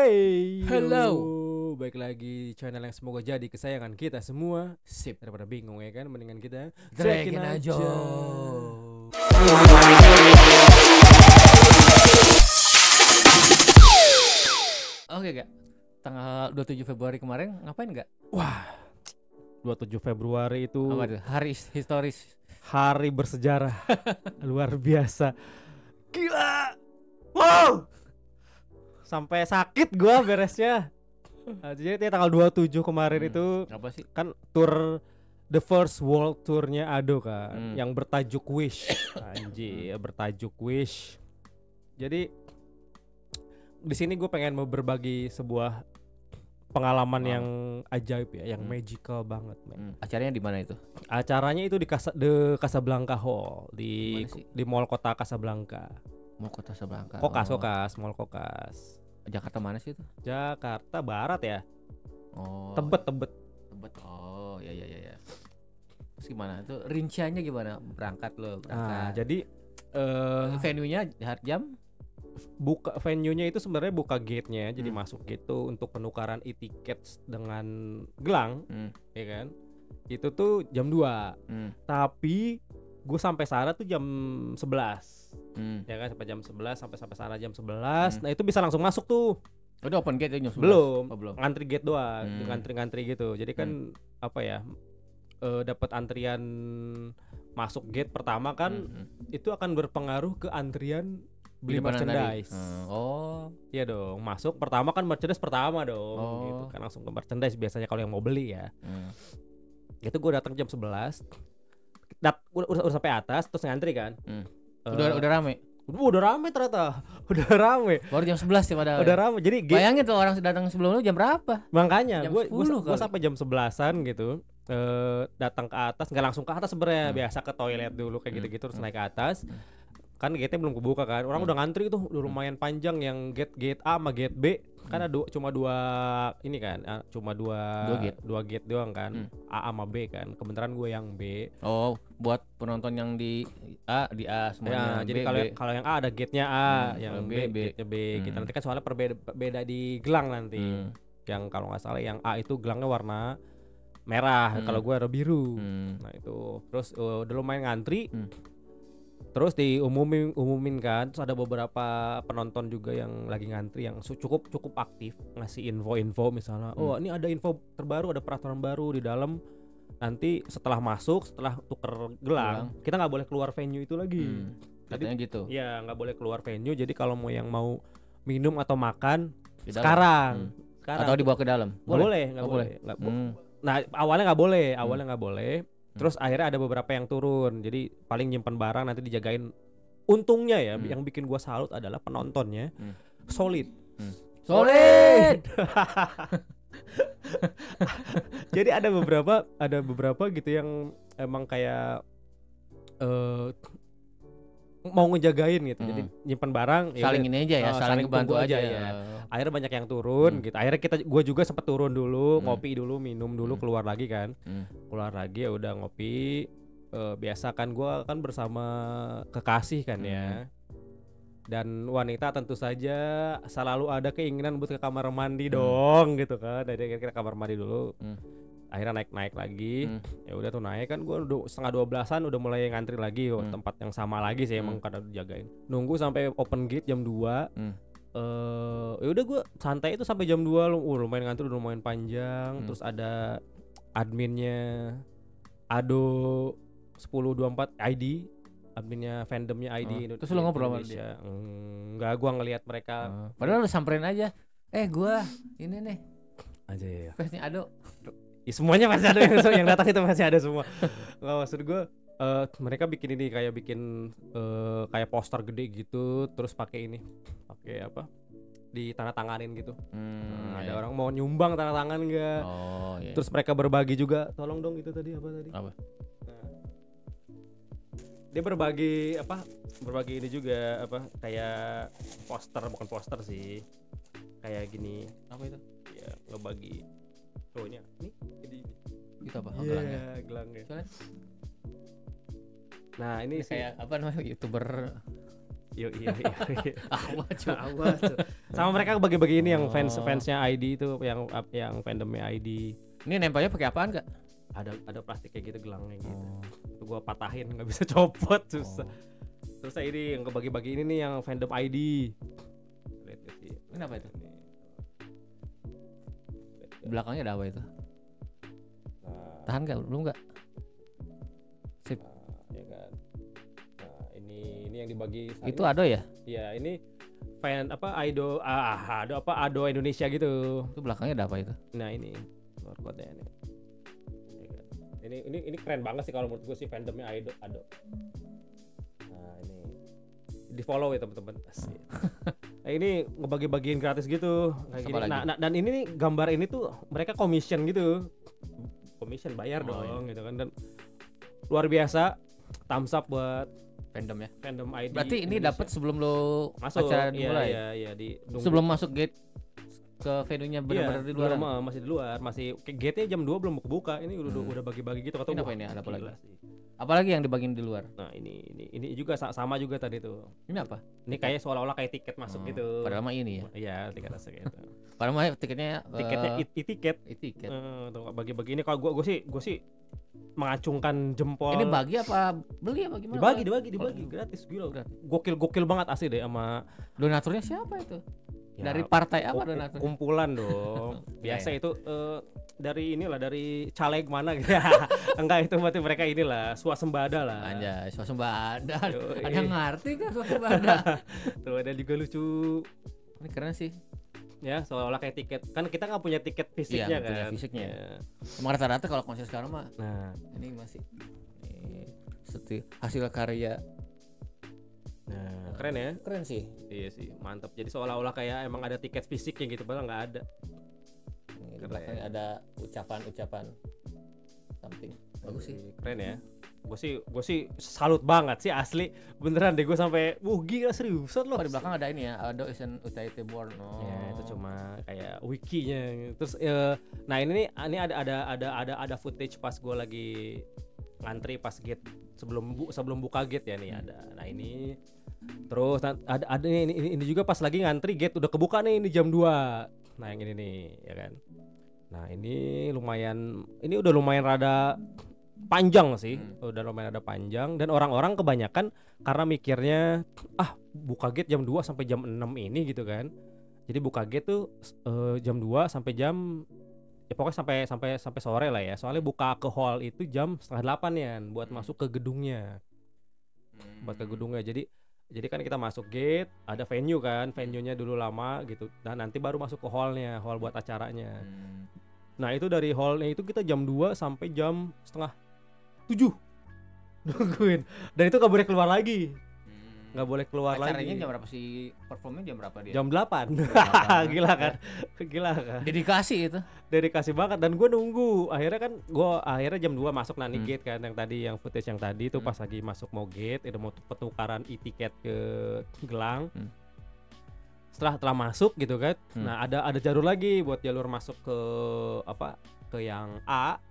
Hey, Hello. Baik lagi di channel yang semoga jadi kesayangan kita semua. Sip. Daripada bingung ya kan, mendingan kita Drekin aja. Oke gak? Tanggal 27 Februari kemarin ngapain gak? Wah, 27 Februari itu Apa tuh? Hari historis. hari bersejarah. Luar biasa. Gila. Wow. Sampai sakit gua beresnya. Jadi tanggal 27 kemarin itu Apa sih? kan tour the first world tournya Ado kan, yang bertajuk Wish. Anjir, bertajuk Wish. Jadi di sini gue pengen mau berbagi sebuah pengalaman yang ajaib ya, yang magical banget, men. Acaranya di mana itu? Acaranya itu di Casablanca Hall di mall kota Casablanca. Mau kota Casablanca. Kokas, mall Kokas. Jakarta mana sih itu? Jakarta Barat ya. Oh. Tebet. Oh, ya. Terus gimana? Itu rinciannya gimana? Berangkat. Jadi venue-nya jam? Buka venue-nya itu sebenarnya buka gate-nya, jadi masuk gitu untuk penukaran e-ticket dengan gelang, ya kan? Itu tuh jam 2. Tapi gue sampai sana tuh jam 11. Ya kan, sampai jam 11, sampai sana jam 11. Nah, itu bisa langsung masuk tuh. Udah open gate jam 11? Belum. Ngantri gate doang, ngantri gitu. Jadi kan apa ya? Dapat antrian masuk gate pertama kan itu akan berpengaruh ke antrian beli merchandise. Iya dong, masuk pertama kan merchandise pertama dong, gitu kan, langsung ke merchandise biasanya kalau yang mau beli ya. Itu gue datang jam 11. Udah sampai atas terus ngantri kan. Udah rame. Udah rame ternyata. Udah rame. Baru jam 11 ya padahal. Udah rame. Jadi bayangin tuh orang datang sebelum lu jam berapa? Makanya gue gue sampai jam 11-an gitu. Datang ke atas, nggak langsung ke atas sebenarnya, biasa ke toilet dulu kayak gitu-gitu terus naik ke atas. Kan gate-nya belum kebuka kan, orang udah ngantri tuh, udah lumayan panjang yang gate A sama gate B. Kan ada cuma dua ini kan, cuma dua gate doang kan, A sama B kan. Kebenaran gue yang B. Oh, buat penonton yang di A semuanya. Ya, jadi kalau yang A ada gate-nya A, yang B gate-nya B. Kita nanti kan soalnya beda di gelang nanti. Yang kalau nggak salah yang A itu gelangnya warna merah, kalau gue ada biru. Nah itu, terus udah lumayan ngantri. Terus diumumin kan, terus ada beberapa penonton juga yang lagi ngantri yang cukup aktif ngasih info misalnya, oh ini ada info terbaru, ada peraturan baru di dalam. Nanti setelah tuker gelang, kita nggak boleh keluar venue itu lagi. Katanya gitu. Ya nggak boleh keluar venue. Jadi kalau mau minum atau makan sekarang. Atau dibawa ke dalam? Nggak boleh. Nah awalnya nggak boleh. Terus akhirnya ada beberapa yang turun. Jadi paling nyimpen barang nanti dijagain. Untungnya ya, yang bikin gua salut adalah penontonnya solid. Jadi ada beberapa gitu yang emang kayak mau ngejagain gitu. Jadi nyimpen barang saling ini aja ya, saling bantu aja ya. Akhirnya banyak yang turun gitu. Akhirnya gue juga sempat turun dulu, ngopi dulu, minum dulu, keluar lagi kan. Keluar lagi ya udah ngopi. Biasa kan gue kan bersama kekasih kan ya. Dan wanita tentu saja selalu ada keinginan buat ke kamar mandi dong gitu kan. Jadi kita kamar mandi dulu. Akhirnya naik lagi. Ya udah tuh naik kan, gue udah 11:30 udah mulai ngantri lagi tempat yang sama lagi sih, emang kadang dijagain. Nunggu sampai open gate jam 2. Ya udah gue santai itu sampai jam 2 lumayan ngantri, udah lumayan panjang. Terus ada adminnya Ado 1024 ID, adminnya fandomnya ID. Terus lu ngobrol sama dia? Enggak, gue ngelihat mereka. Padahal lu samperin aja. Gue ini nih aja ya. Face-nya Ado. Ya, semuanya masih ada yang datang itu masih ada semua. Nggak, maksud gue mereka bikin ini kayak kayak poster gede gitu, terus pakai apa ditandatanganin gitu. Ada orang mau nyumbang tanda tangan nggak? Terus mereka berbagi juga, tolong dong itu tadi apa? Nah, dia berbagi ini juga kayak bukan poster sih, kayak gini apa itu ya, ngebagi ini gitu apa? Gelangnya. Nah ini kayak apa namanya, YouTuber Yo iya iya. Awas cuy. Awas. Sama mereka bagi-bagi ini yang fansnya ID itu yang fandomnya ID. Ini nempelnya pakai apaan Kak? Ada plastik kayak gitu gelangnya gitu. Itu gua patahin nggak bisa copot susah. Terus ini yang kebagi-bagi ini nih yang fandom ID. Lihat sih. Ini apa itu? Belakangnya ada apa itu? Tahan nggak? Belum nggak? Sip. Ya kan. Nah, ini yang dibagi. Itu Ado ya? Iya, ini fan apa Ado Indonesia gitu. Itu belakangnya ada apa itu? Nah, ini barcode-nya ini. Ya kan? Ini keren banget sih kalau menurut gue sih fandomnya Ado. Nah, ini di-follow ya teman-teman. Nah, ini ngebagi-bagiin gratis gitu kayak gini. Nah, dan ini nih gambar ini tuh mereka commission gitu. Commission bayar dong gitu kan, dan luar biasa. Thumbs up buat fandom ID. Berarti ini dapat sebelum lo masuk acara dimulai. Iya, sebelum masuk gate ke venue-nya benar-benar di luar. Masih di luar, masih gate-nya jam 2 belum buka. Ini udah bagi-bagi gitu. Ini apa ini? Ada apa lagi? Apalagi yang dibagiin di luar? Nah, ini juga sama juga tadi tuh. Ini apa? Ini kayak seolah-olah kayak tiket masuk gitu. Padahal mah ini ya. Iya, tiket masuk gitu. Padahal mah tiketnya tiket. Tuh bagi-bagi ini kalau gue sih mengacungkan jempol. Ini bagi apa beli apa gimana? Dibagi gratis gila. Gokil banget asli deh sama donaturnya siapa itu? Ya, dari partai apa donaturnya? Kumpulan dong. Biasa itu dari caleg mana gitu. Enggak, itu berarti mereka inilah swasembada lah. Anjay, swasembada. Ada yang ngerti kan swasembada? Tuh ada juga lucu. Ini keren sih. Ya, seolah-olah kayak tiket. Kan kita nggak punya tiket fisiknya kan. Punya fisiknya. Ya. Emang rata-rata kalau konser sekarang mah. Nah, ini masih hasil karya. Nah, keren ya? Keren sih. Iya sih, mantap. Jadi seolah-olah kayak emang ada tiket fisiknya gitu, padahal nggak ada. Ini di belakangnya ada ucapan something. Bagus sih. Keren ya. Gue sih salut banget sih asli. Beneran deh, gue sampai gila seriusan loh. Di belakang ada ini ya, Ado is an UTIT born. Ya, itu cuma kayak wikinya. Terus nah ini ada footage pas gue lagi ngantri pas gate sebelum buka gate ya nih ada. Nah, ini terus ada ini juga pas lagi ngantri gate udah kebuka nih, ini jam 2. Nah, yang ini nih ya kan. Nah, ini udah lumayan rada panjang sih. Udah lumayan rada panjang, dan orang-orang kebanyakan karena mikirnya buka gate jam 2 sampai jam 6 ini gitu kan. Jadi buka gate tuh jam 2 sampai jam pokoknya sampai sore lah ya. Soalnya buka ke hall itu jam 7:30 ya buat masuk ke gedungnya. Buat ke gedungnya. Jadi kan kita masuk gate, ada venue kan, venue-nya dulu lama gitu. Dan nanti baru masuk ke hall buat acaranya. Nah, itu dari hallnya itu kita jam 2 sampai jam 6:30 nungguin. Dan itu gak boleh keluar lagi. Gak boleh keluar lagi. Acaranya jam berapa sih? Performnya jam berapa dia? Jam 8. Gila kan? Dedikasi itu. Dedikasi banget. Dan gue nunggu. Akhirnya jam 2 masuk nanti gate kan, yang tadi yang footage yang tadi itu pas lagi masuk mau gate, itu mau petukaran e-tiket ke gelang. Setelah masuk gitu kan. Nah, ada jalur lagi buat jalur masuk ke yang A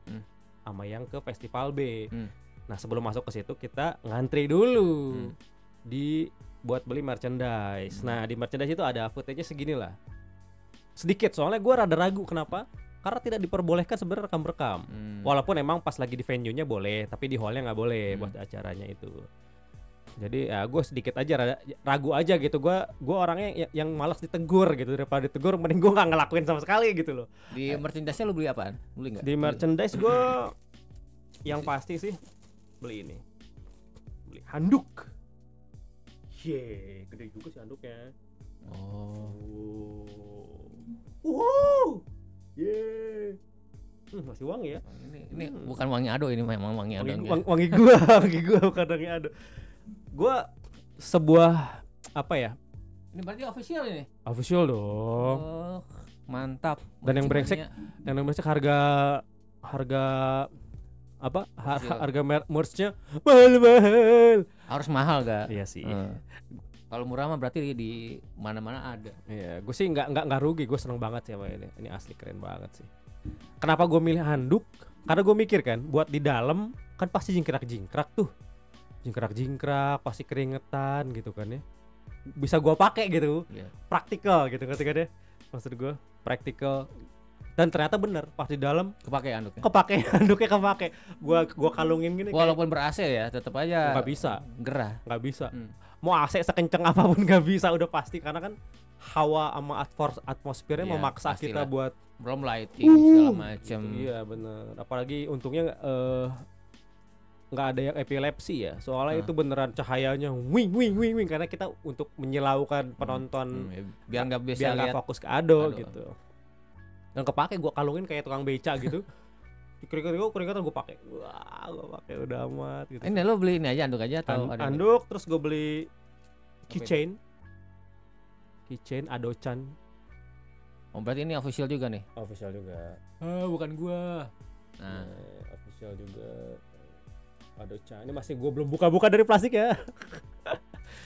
sama yang ke festival B. Nah, sebelum masuk ke situ kita ngantri dulu buat beli merchandise. Nah, di merchandise itu ada footage-nya segini lah. Sedikit, soalnya gue rada ragu kenapa? Karena tidak diperbolehkan sebenarnya rekam-rekam. Walaupun emang pas lagi di venue-nya boleh, tapi di hall-nya nggak boleh buat acaranya itu. Jadi ya gue sedikit aja ragu aja gitu. Gue orangnya yang malas ditegur gitu, daripada ditegur mending gue nggak ngelakuin sama sekali gitu loh. Di merchandise-nya lu beli apaan? Beli nggak? Di merchandise gue yang pasti sih beli handuk. Gede juga sih handuknya. Masih wangi ya. Ini bukan wangi Ado, ini memang wangi Ado. Wangi gua bukan wangi Ado. Gua sebuah apa ya? Ini berarti official ini. Official dong. Mantap. Dan yang brengsek harga harga merch-nya mahal. Harus mahal gak? Iya sih. Kalau murah mah berarti di mana-mana ada. Iya, gue sih nggak rugi, gue seneng banget sih sama ini. Ini asli keren banget sih. Kenapa gue milih handuk? Karena gue mikir kan, buat di dalam kan pasti jingkrak tuh, jingkrak pasti keringetan gitu kan ya. bisa gua pakai gitu. Iya. Praktikal gitu ketika deh. Maksud gua praktikal. Dan ternyata bener pas di dalam Kepake anduknya. kepake handuknya kepake. Gua kalungin gini Walaupun ber-AC ya, tetap aja nggak bisa. gerah. Nggak bisa. Hmm. Mau AC sekenceng apapun nggak bisa udah pasti karena kan hawa sama atmosfernya Iya, memaksa kita pastilah. buat Belum lighting segala macem. iya bener. Apalagi untungnya nggak ada yang epilepsi ya. Soalnya itu beneran cahayanya wing karena kita untuk menyilaukan penonton Ya, biar nggak bisa biar nggak lihat. fokus ke Ado Ado. gitu. Dan kepake gua kalungin kayak tukang beca gitu. Keringat gua pakai. Wah, gua pakai udah amat gitu. Ini lo beli ini aja anduk aja atau ada yang- Anduk terus gue beli keychain Ado-chan Oh, berarti ini official juga nih. official juga. Bukan gua. Nah, Official juga Ado-chan. Ini masih gue belum buka-buka dari plastik ya.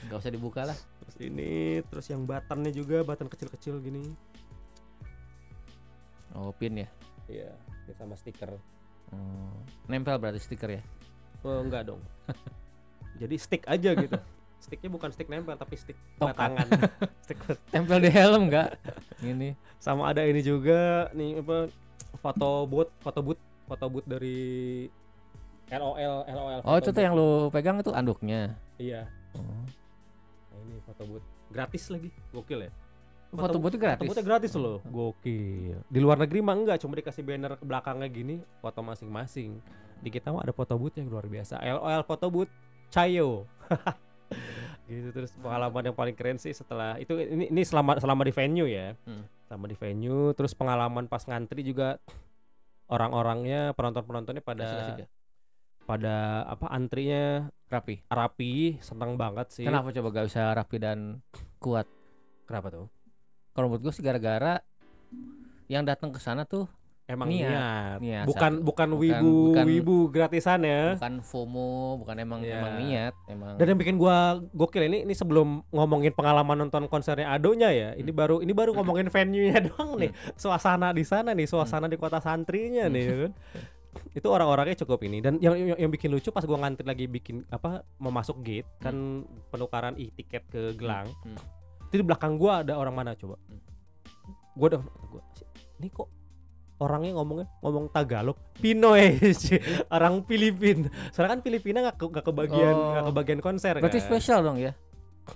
nggak usah dibuka lah. Terus ini, terus yang buttonnya juga button kecil-kecil gini. Oh, pin ya. Iya, sama stiker. Nempel berarti stiker ya. Oh enggak dong. Jadi stick aja gitu. Sticknya bukan stick nempel tapi stick batangan. Stick Tempel di helm enggak? Ini. sama ada ini juga nih apa foto booth dari LOL. Oh, itu tuh yang lu pegang itu anduknya. Iya. Nah, ini foto booth gratis lagi. Gokil ya. Foto booth gratis. Foto boothnya gratis loh. Gokil. Di luar negeri mah enggak, cuma dikasih banner ke belakangnya gini, foto masing-masing. Di kita mah ada foto booth yang luar biasa. LOL foto booth Chayo. Gitu. Terus pengalaman yang paling keren sih setelah itu ini selama di venue ya. Selama di venue, terus pengalaman pas ngantri juga orang-orangnya, penontonnya Asik-asik ya? pada apa antrinya Rapi. senang banget sih. Kenapa coba gak usah rapi dan kuat? Kenapa tuh? Kalau menurut gue sih gara-gara yang datang ke sana tuh Emang Niat, bukan bukan- wibu gratisan ya. bukan FOMO, bukan emang Iya. niat, emang. Dan yang bikin gua gokil ini sebelum ngomongin pengalaman nonton konsernya Adonya ya. Ini baru ngomongin venue-nya doang nih. Suasana di sana nih, suasana di kota santrinya nih ya kan. Itu orang-orangnya cukup ini dan yang bikin lucu pas gua ngantri lagi bikin apa mau masuk gate kan penukaran e-tiket ke gelang. Itu di belakang gua ada orang mana coba? Gua ini kok orangnya ngomong Tagalog, Pinoy sih, orang Filipin. Soalnya kan Filipina nggak kebagian konser Berarti kan. spesial dong ya?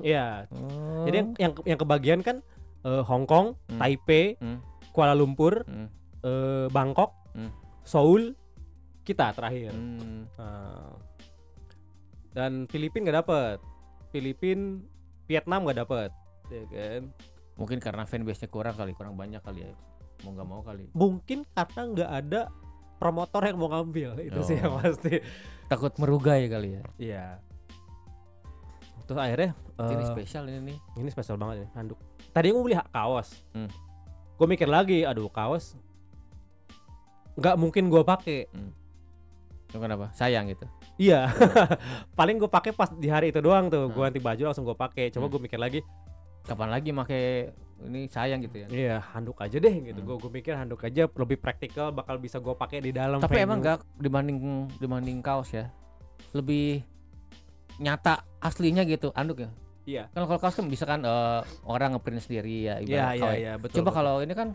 Iya. Oh. Jadi yang kebagian kan Hong Kong, Taipei, Kuala Lumpur, Bangkok, Seoul, kita terakhir. Dan Filipin nggak dapet. Vietnam nggak dapet, ya kan? Mungkin karena fanbase-nya kurang banyak kali ya. Mau nggak mau kali. Mungkin karena nggak ada promotor yang mau ngambil itu sih yang pasti. Takut merugai kali ya. Iya. Terus akhirnya Ini spesial ini nih. ini spesial banget ya handuk. Tadi gue beli kaos. Gue mikir lagi, aduh kaos nggak mungkin gue pakai. Itu kenapa? Sayang gitu. Iya. Paling gue pakai pas di hari itu doang tuh. Gue ganti baju langsung gue pakai. Coba gue mikir lagi, kapan lagi make ini sayang gitu ya. Iya, handuk aja deh gitu. Gue mikir handuk aja lebih praktikal, bakal bisa gue pakai di dalam. Tapi venue. emang enggak dibanding kaos ya. Lebih nyata aslinya gitu anduk ya. Iya. Kan kalau kaos kan bisa kan orang ngeprint sendiri ya ibarat kaos. Iya, betul. Coba kalau ini kan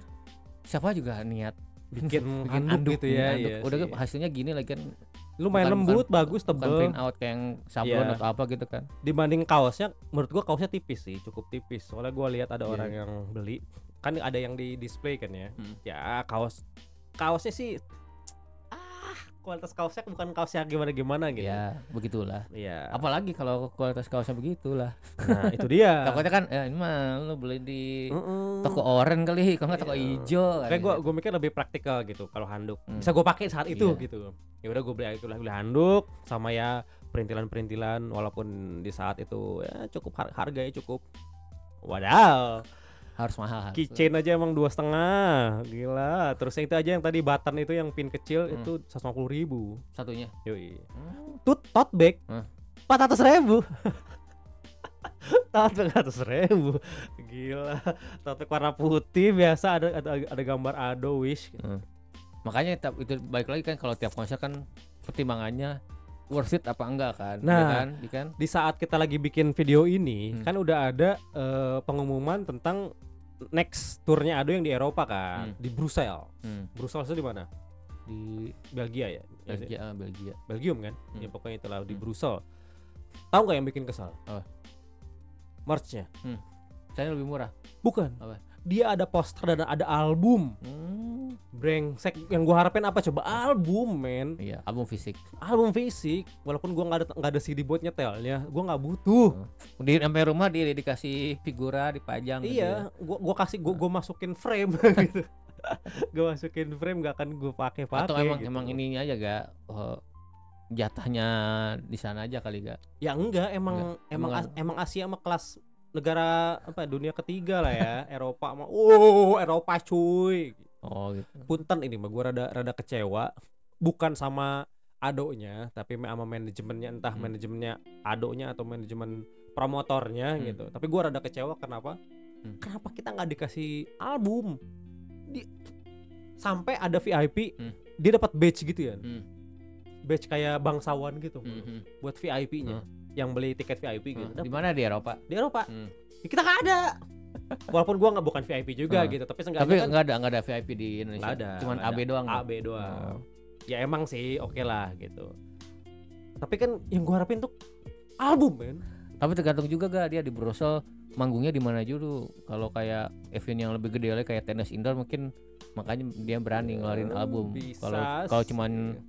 siapa juga niat bikin handuk gitu ya. anduk. Iya Udah sih. hasilnya gini lagi kan. Lumayan lembut, bagus, Bukan tebel. print out kayak yang sablon Iya. atau apa gitu kan. Dibanding kaosnya, menurut gua kaosnya tipis sih, cukup tipis. Soalnya gua lihat ada orang yang beli, kan ada yang di display kan ya. Ya kaosnya sih, kualitas kaosnya bukan kaos yang gimana gitu. Ya begitulah. Iya. Apalagi kalau kualitas kaosnya begitulah. Nah itu dia. Takutnya kan ini mah lu beli di toko oranye kali, kalau nggak toko hijau. Kayak gua mikir lebih praktikal gitu kalau handuk. Bisa gua pakai saat itu gitu. Ya udah gua beli handuk sama ya perintilan walaupun di saat itu ya cukup harganya cukup. Wadaw. Harus mahal. Keychain aja emang 2,5, gila. Terus yang itu aja yang tadi button itu yang pin kecil itu 150.000 satunya. Yoi. Tote bag 400.000. Tote bag 400.000. Gila. Tote bag warna putih biasa ada gambar Ado Wish. Makanya itu balik lagi kan kalau tiap konser kan pertimbangannya worth it apa enggak kan? Nah, ya kan? Di saat kita lagi bikin video ini kan udah ada pengumuman tentang next tournya Ado yang di Eropa kan, di Brussels. Brussels itu di mana? Di Belgia ya? Belgia. Belgium kan? Ya pokoknya itulah di Brussels. Tahu nggak yang bikin kesal? Merch-nya. Saya lebih murah. Bukan. Apa? Dia ada poster dan ada album. Brengsek, yang gua harapin apa coba? Album, men. Iya, album fisik. Album fisik. Walaupun gua nggak ada CD buat nyetelnya, gua nggak butuh. Di sampai rumah dia dikasih figura dipajang. Iya, gitu ya. gua masukin frame gitu. Gua masukin frame nggak akan gua pakai. Atau emang gitu. ininya aja gak jatahnya di sana aja kali gak? Ya enggak, emang Asia mah kelas negara apa dunia ketiga lah ya. Eropa mah Eropa cuy. Oh gitu. Punten ini mah gua rada kecewa bukan sama Adonya tapi sama manajemennya, entah manajemennya Adonya atau manajemen promotornya gitu. Tapi gua rada kecewa kenapa kita nggak dikasih album. Sampai ada VIP dia dapat badge gitu ya. Badge kayak bangsawan gitu buat VIP-nya yang beli tiket VIP gitu. Di mana di Eropa? Di Eropa. Ya, kita nggak ada. Walaupun gua bukan VIP juga gitu, tapi kan nggak ada VIP di Indonesia. Ada, cuman AB doang. AB doang. Ya emang sih oke lah gitu. Tapi kan yang gua harapin tuh album, men. Tapi tergantung juga gak dia di Brussels manggungnya di mana dulu. Kalau kayak event yang lebih gede lagi kayak tenis indoor mungkin makanya dia berani ngeluarin album. Kalau cuman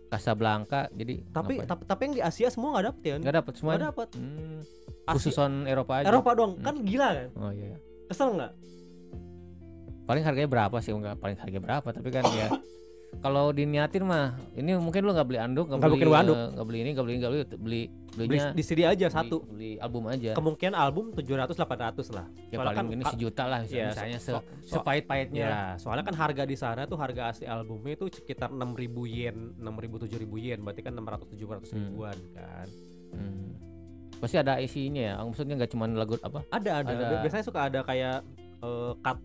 Casablanca jadi tapi yang di Asia semua nggak dapet ya? Nggak dapet semua. Nggak dapet. Khususon Eropa aja. Eropa doang kan gila kan? Oh iya. Kesel nggak? Paling harganya berapa sih? Enggak paling harga berapa tapi kan ya kalau diniatin mah ini mungkin lu nggak beli anduk, nggak beli ini, belinya di CD aja satu. Beli album aja. Kemungkinan album 700-800 lah. Ya paling kan, ini sejuta lah misalnya sepahit-pahitnya. Ya, soalnya kan harga di sana tuh harga asli albumnya itu sekitar 6.000 yen, 7.000 yen, berarti kan 600-700 ribuan kan. Pasti ada isinya ya. Maksudnya nggak cuma lagu apa? Ada. Biasanya suka ada kayak cut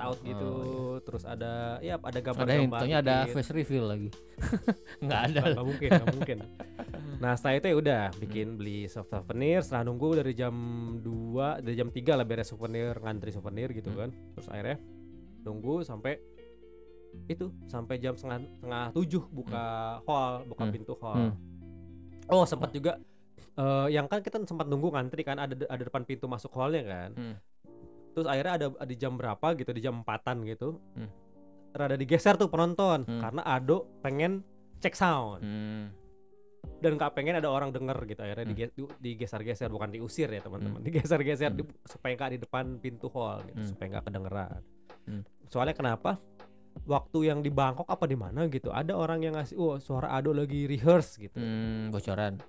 out gitu. Iya. Terus ada gambar-gambar. Ada face reveal lagi. Nggak ada. Nggak mungkin. Nah setelah itu ya udah beli souvenir. Setelah nunggu dari jam 2, dari jam 3 lah beres souvenir, ngantri souvenir gitu kan. Terus akhirnya nunggu sampai jam setengah 7 buka pintu hall. Oh sempat juga yang kan kita sempat nunggu ngantri kan, ada depan pintu masuk hallnya kan. Terus akhirnya ada di jam berapa gitu, di jam 4-an gitu. Rada digeser tuh penonton karena Ado pengen cek sound. Dan gak pengen ada orang denger gitu. Akhirnya digeser-geser, bukan diusir ya teman-teman. Digeser-geser supaya gak di depan pintu hall gitu, supaya gak kedengeran. Soalnya kenapa? Waktu yang di Bangkok apa di mana gitu, ada orang yang ngasih suara Ado lagi rehearse gitu. Bocoran.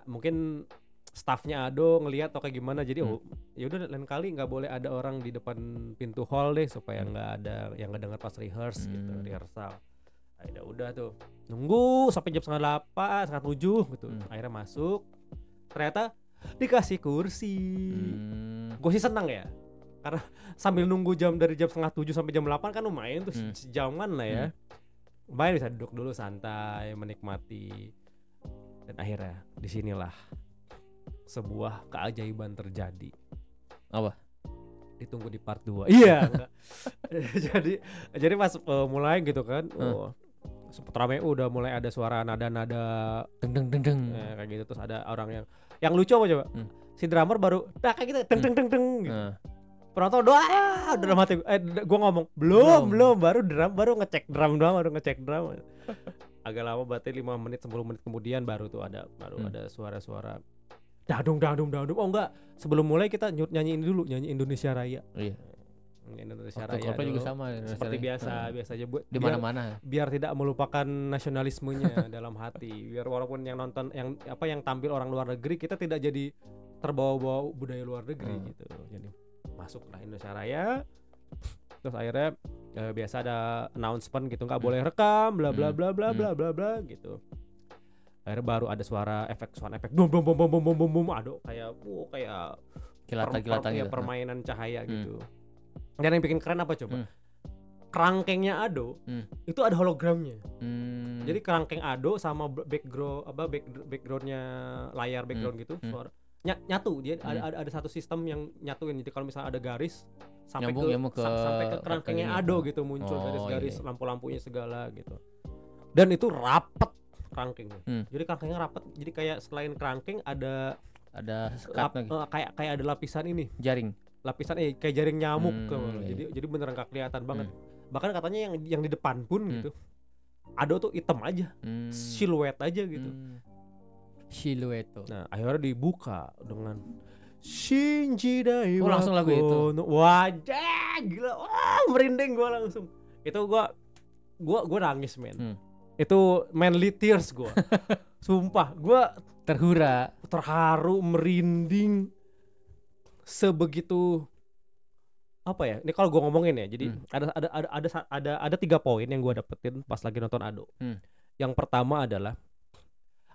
Mungkin staffnya Ado ngelihat atau kayak gimana, jadi ya udah lain kali nggak boleh ada orang di depan pintu hall deh supaya nggak ada yang ngedenger pas rehearse gitu, rehearsal. Akhirnya udah tuh nunggu sampai jam 6:30, 6:30 gitu. Akhirnya masuk, ternyata dikasih kursi. Gue sih senang ya, karena sambil nunggu dari jam 6:30 sampai jam 8 kan lumayan tuh sejaman lah ya. Lumayan bisa duduk dulu santai menikmati. Dan akhirnya disinilah sebuah keajaiban terjadi. Apa? Ditunggu di part 2. Iya, enggak. jadi pas mulai gitu kan. Sempet rame udah mulai ada suara nada-nada deng kayak gitu. Terus ada orang yang lucu apa coba? Si drummer baru kayak gitu deng gitu. Penonton udah mati. Gua ngomong belum baru ngecek drum doang, agak lama, berarti 5 menit 10 menit kemudian baru ada suara-suara dadung. Oh enggak, sebelum mulai kita nyanyi Indonesia Raya. Iya. Indonesia Raya dulu, juga sama seperti biasa aja buat di mana-mana biar tidak melupakan nasionalismenya dalam hati, biar walaupun yang nonton yang tampil orang luar negeri, kita tidak jadi terbawa-bawa budaya luar negeri gitu. Jadi masuklah Indonesia Raya. Terus akhirnya biasa ada announcement gitu, nggak boleh rekam bla bla bla bla bla bla bla gitu. Akhirnya baru ada sound efek bum aduh kayak kilatan gitu. Permainan cahaya gitu. Dan yang bikin keren apa coba? kerangkengnya Ado itu ada hologramnya. Jadi kerangkeng Ado sama backgroundnya layar background gitu suara nyatu. Dia ada satu sistem yang nyatuin. Jadi kalau misalnya ada garis sampai sampai ke kerangkengnya Ado gitu muncul garis-garis lampu-lampunya segala gitu. Dan itu rapet kerangkengnya. Jadi kerangkengnya rapet. Jadi kayak selain kerangkeng ada sekat kayak ada lapisan ini jaring. Lapisan kayak jaring nyamuk jadi beneran gak kelihatan banget. Bahkan katanya yang di depan pun gitu Ado tuh hitam aja, siluet aja gitu. Siluet tuh. Nah akhirnya dibuka dengan Shinji Dai Wako. Langsung lagu itu. Wajah gila, merinding gue langsung. Itu gue nangis men. Itu manly tears gue. Sumpah gue terharu, merinding sebegitu apa ya? Ini kalau gue ngomongin ya, jadi ada 3 poin yang gue dapetin pas lagi nonton Ado. Yang pertama adalah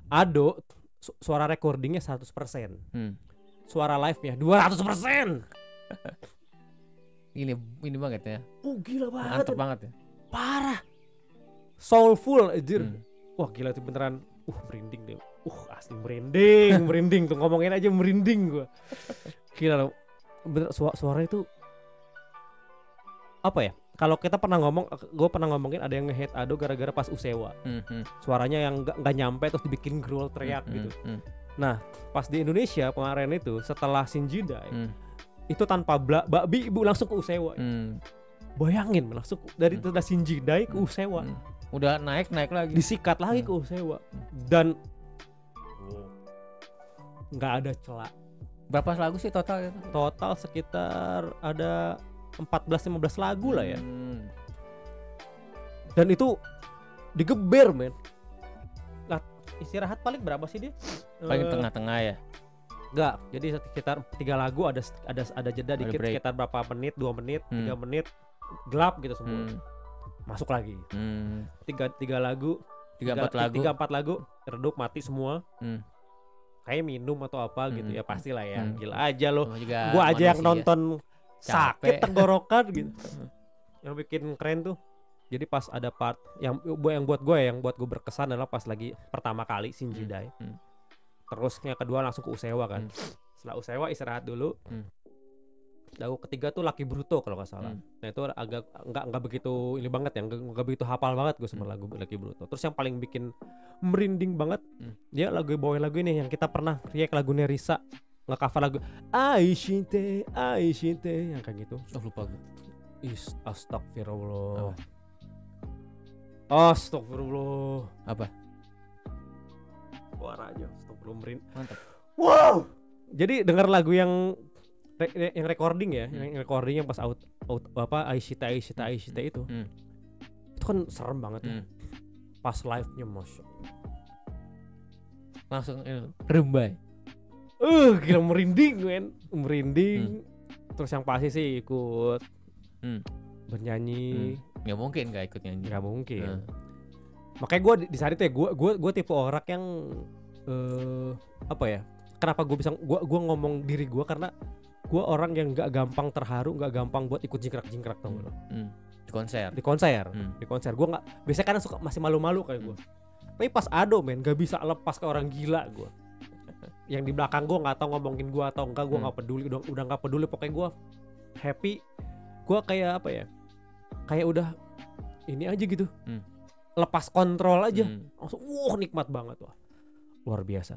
Ado suara recordingnya 100%, suara live-nya 200%. Ini banget ya. Gila banget. Mantap banget ya. Parah. Soulful anjir. Wah gila itu beneran. Merinding deh. Asli merinding tuh ngomongin aja merinding gua. Gila loh. Bener suara itu apa ya? Kalau kita gue pernah ngomongin ada yang nge-hate Ado gara-gara pas Usewa. Suaranya yang enggak nyampe terus dibikin growl teriak gitu. Nah, pas di Indonesia kemarin itu setelah Shinji Dai itu tanpa babi ibu langsung ke Usewa. Bayangin langsung dari Shinji Dai ke Usewa. Udah naik lagi. Disikat lagi ke Usewa. Dan nggak ada celah. Berapa lagu sih total? Total sekitar ada 14-15 lagu lah ya. Dan itu digeber men. Lah istirahat paling berapa sih dia? Paling tengah-tengah ya. Enggak, jadi sekitar 3 lagu ada jeda dikit break. Sekitar berapa menit, 2 menit, 3 menit gelap gitu semua. Masuk lagi. 3 lagu, 3-4 lagu redup mati semua. Kayak minum atau apa gitu ya pastilah ya. Gila aja loh. Gua aja yang nonton sakit tenggorokan gitu. Yang bikin keren tuh. Jadi pas ada part yang buat gue berkesan adalah pas lagi pertama kali Shinji Dai. Terus yang kedua langsung ke Usewa kan. Setelah Usewa istirahat dulu. Lagu ketiga tuh Lucky Bruto kalau nggak salah. Nah itu agak nggak begitu ini banget ya, nggak begitu hafal banget gue sama lagu Lucky Bruto. Terus yang paling bikin merinding banget dia bawain lagu ini yang kita pernah react lagunya Risa, nge-cover lagu Aishite yang kayak gitu. Lupa gue. Astagfirullah. Apa? Suaranya astagfirullah merinding. Mantap. Wow. Jadi dengar lagu yang recording ya, yang recordingnya pas Aishita itu. Itu kan serem banget ya. Pas live-nya masya Allah. Langsung rembai. Gila merinding. Terus yang pasti sih ikut bernyanyi. Nggak mungkin nggak ikut nyanyi. Nggak mungkin. Makanya gue di saat itu ya gue tipe orang yang apa ya? Kenapa gue bisa gue ngomong diri gue karena gue orang yang nggak gampang terharu, nggak gampang buat ikut jingkrak tau lo. Di konser gue nggak biasanya kadang suka masih malu-malu kayak gue. Tapi pas Ado men nggak bisa lepas ke orang gila gue. Yang di belakang gue nggak tahu ngomongin gue atau enggak, gue nggak peduli, udah nggak peduli, pokoknya gue happy. Gue kayak apa ya, kayak udah ini aja gitu, lepas kontrol aja, langsung nikmat banget wah, luar biasa.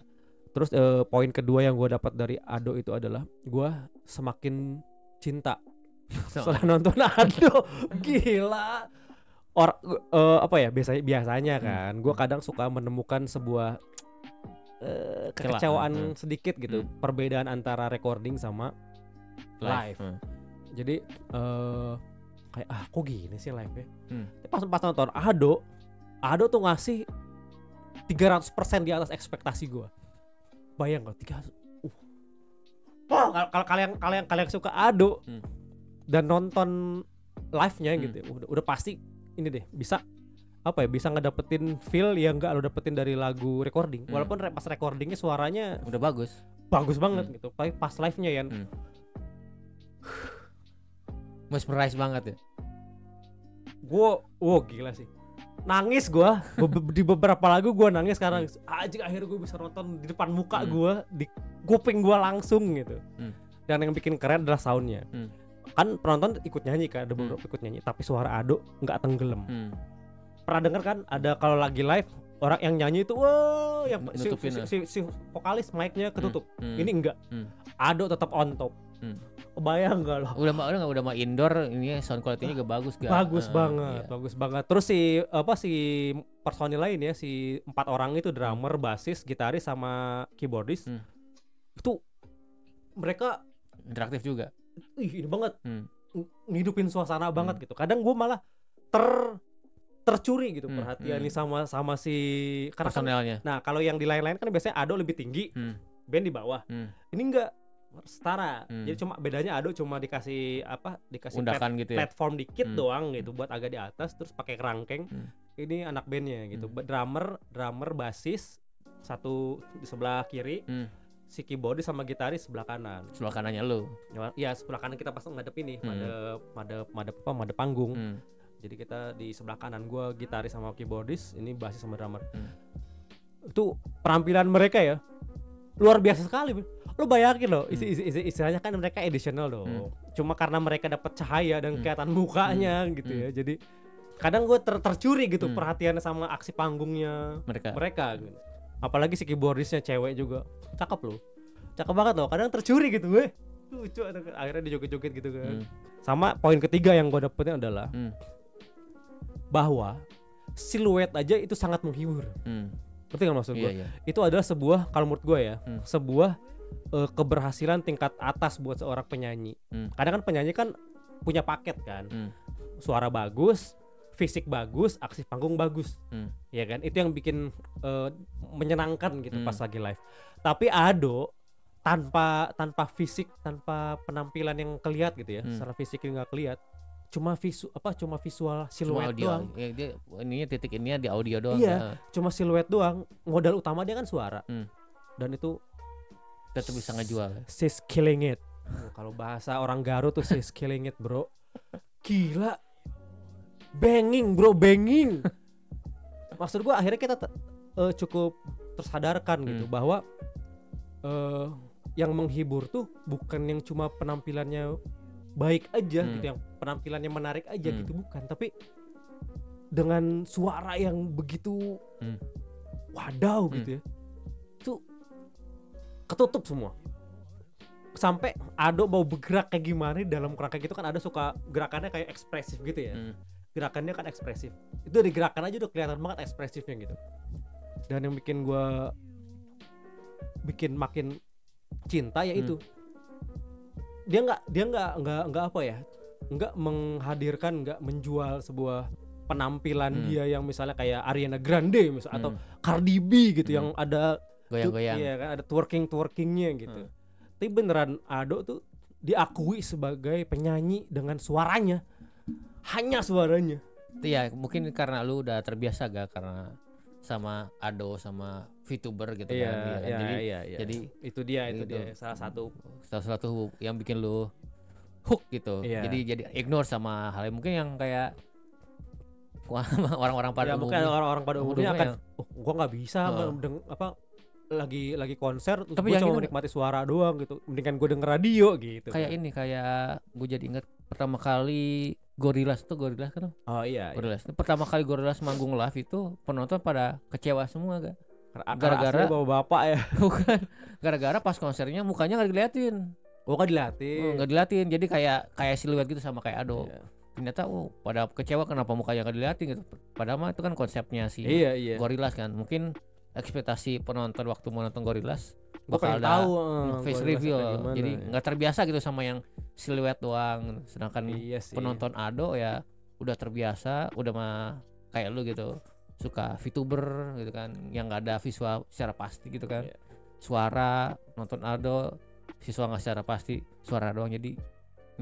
Terus poin kedua yang gue dapat dari Ado itu adalah gue semakin cinta setelah nonton Ado. Gila. Apa ya biasanya kan gue kadang suka menemukan sebuah kekecewaan sedikit gitu, perbedaan antara recording sama live. Jadi kayak kok gini sih live-nya. Pas nonton Ado tuh ngasih 300% di atas ekspektasi gue. Bayang gak 300. Kalau kalian suka Ado dan nonton live-nya gitu, udah pasti ini deh bisa apa ya, bisa ngedapetin feel yang enggak lo dapetin dari lagu recording. Walaupun pas recordingnya suaranya udah bagus banget gitu, tapi pas live-nya ya mesmerize banget ya. Gila sih. Nangis gua di beberapa lagu gua nangis karena akhirnya gua bisa nonton di depan muka gua, di kuping gua langsung gitu. Dan yang bikin keren adalah soundnya. Kan penonton ikut nyanyi kan, ada beberapa ikut nyanyi, tapi suara Ado nggak tenggelam. Pernah denger kan ada kalau lagi live orang yang nyanyi itu yang si vokalis mic-nya ketutup. Ini enggak. Ado tetap on top. Kebayang gak lo? Udah mah indoor, ini sound quality-nya juga bagus gak? Bagus banget. Terus si personil lain ya, si 4 orang itu drummer, bassist, gitaris sama keyboardist. Itu mereka interaktif juga. Ini banget. Ngidupin suasana banget gitu. Kadang gue malah tercuri gitu perhatian nih sama si personelnya. Nah, kalau yang di lain-lain kan biasanya Ado lebih tinggi, band di bawah. Ini enggak setara. Jadi cuma bedanya Ado cuma dikasih undakan gitu ya? Platform dikit doang gitu buat agak di atas, terus pakai kerangkeng. Ini anak bandnya gitu. Drummer, basis satu di sebelah kiri. Si keyboardis sama gitaris sebelah kanan. Sebelah kanannya lu. Ya, sebelah kanan kita pas ngadep ini, madep panggung. Jadi kita di sebelah kanan, gua gitaris sama keyboardis, ini basis sama drummer. Itu penampilan mereka ya luar biasa sekali. Lu bayangin loh, istilahnya kan mereka additional dong. Cuma karena mereka dapat cahaya dan kelihatan mukanya gitu ya. Jadi kadang gue tercuri gitu perhatiannya sama aksi panggungnya mereka gitu. Apalagi si keyboardisnya cewek juga. Cakep banget loh. Kadang tercuri gitu gue. Lucu, akhirnya dijoget-joget gitu kan. Sama poin ketiga yang gue dapetin adalah bahwa siluet aja itu sangat menghibur. Ngerti gak maksud gue? Iya. Itu adalah sebuah, kalau menurut gue ya, sebuah keberhasilan tingkat atas buat seorang penyanyi. Kadang kan penyanyi kan punya paket kan. Suara bagus, fisik bagus, aksi panggung bagus. Ya kan? Itu yang bikin menyenangkan gitu pas lagi live. Tapi Ado tanpa fisik, tanpa penampilan yang kelihat gitu ya. Secara fisik nggak kelihat. Cuma visual siluet doang. Ya, dia ininya titik ininya di audio doang. Iya, cuma siluet doang. Modal utama dia kan suara. Dan itu tetap bisa ngejual. She's killing it. Kalau bahasa orang Garut tuh she's killing it, bro. Gila. Banging, bro, banging. Maksud gua akhirnya kita cukup tersadarkan gitu bahwa yang menghibur tuh bukan yang cuma penampilannya baik aja gitu, yang penampilannya menarik aja gitu, bukan, tapi dengan suara yang begitu wadaw gitu ya, itu ketutup semua. Sampai Ado mau bergerak kayak gimana dalam kerangka gitu kan, ada suka gerakannya kayak ekspresif gitu ya. Gerakannya kan ekspresif. Itu dari gerakan aja udah kelihatan banget ekspresifnya gitu. Dan yang bikin makin cinta ya itu. Dia nggak apa ya, nggak menghadirkan, nggak menjual sebuah penampilan dia yang misalnya kayak Ariana Grande misalnya atau Cardi B gitu yang ada goyang-goyang, iya kan, ada twerkingnya gitu. Tapi beneran Ado tuh diakui sebagai penyanyi dengan suaranya, hanya suaranya. Iya, mungkin karena lu udah terbiasa gak karena sama Ado sama VTuber gitu kan. Jadi itu dia salah satu yang bikin lu hook gitu. Jadi ignore sama hal yang mungkin yang kayak orang-orang pada umumnya. Mungkin orang-orang pada umumnya akan gua nggak bisa lagi konser terus gue cuma menikmati suara doang gitu, mendingan gue denger radio gitu. Kayak gue jadi inget pertama kali Gorillaz kan? Oh iya. Gorillaz. Pertama kali Gorillaz manggung live itu penonton pada kecewa semua gak? Gara-gara bapak ya. Bukan. Gara-gara pas konsernya mukanya nggak diliatin. Nggak diliatin. Jadi kayak siluet gitu sama kayak Ado. Iya. Ternyata pada kecewa kenapa mukanya nggak diliatin gitu. Padahal mah itu kan konsepnya si Gorillaz kan. Mungkin ekspektasi penonton waktu mau nonton Gorillaz bakal ada face reveal, jadi nggak terbiasa gitu sama yang siluet doang. Sedangkan penonton Ado ya udah terbiasa, udah mah kayak lu gitu, suka VTuber gitu kan, yang nggak ada visual secara pasti gitu kan. Suara nonton Ado, visual nggak secara pasti, suara doang, jadi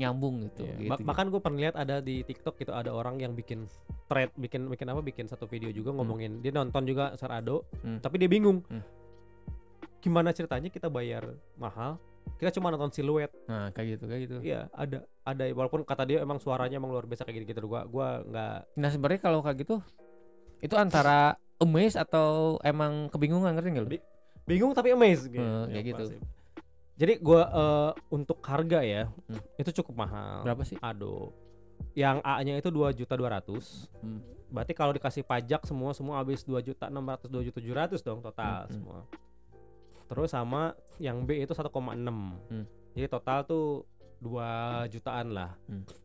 nyambung gitu. Bahkan gue pernah lihat ada di TikTok gitu, ada orang yang bikin thread, bikin satu video juga ngomongin dia nonton juga Sar Ado, tapi dia bingung gimana ceritanya kita bayar mahal kita cuma nonton siluet. Nah kayak gitu. Iya, ada walaupun kata dia emang suaranya emang luar biasa kayak gitu. Gua nggak. Nah sebenarnya kalau kayak gitu itu antara amazed atau emang kebingungan, ngerti nggak lu? Bingung tapi amazed gitu. Kayak gitu. Pasti. Jadi gua untuk harga ya itu cukup mahal. Berapa sih? Aduh, yang A-nya itu 2.200.000. Berarti kalau dikasih pajak semua habis 2.600.000, 2.700.000 dong total semua. Terus sama yang B itu 1,6. Jadi total tuh 2 jutaan lah.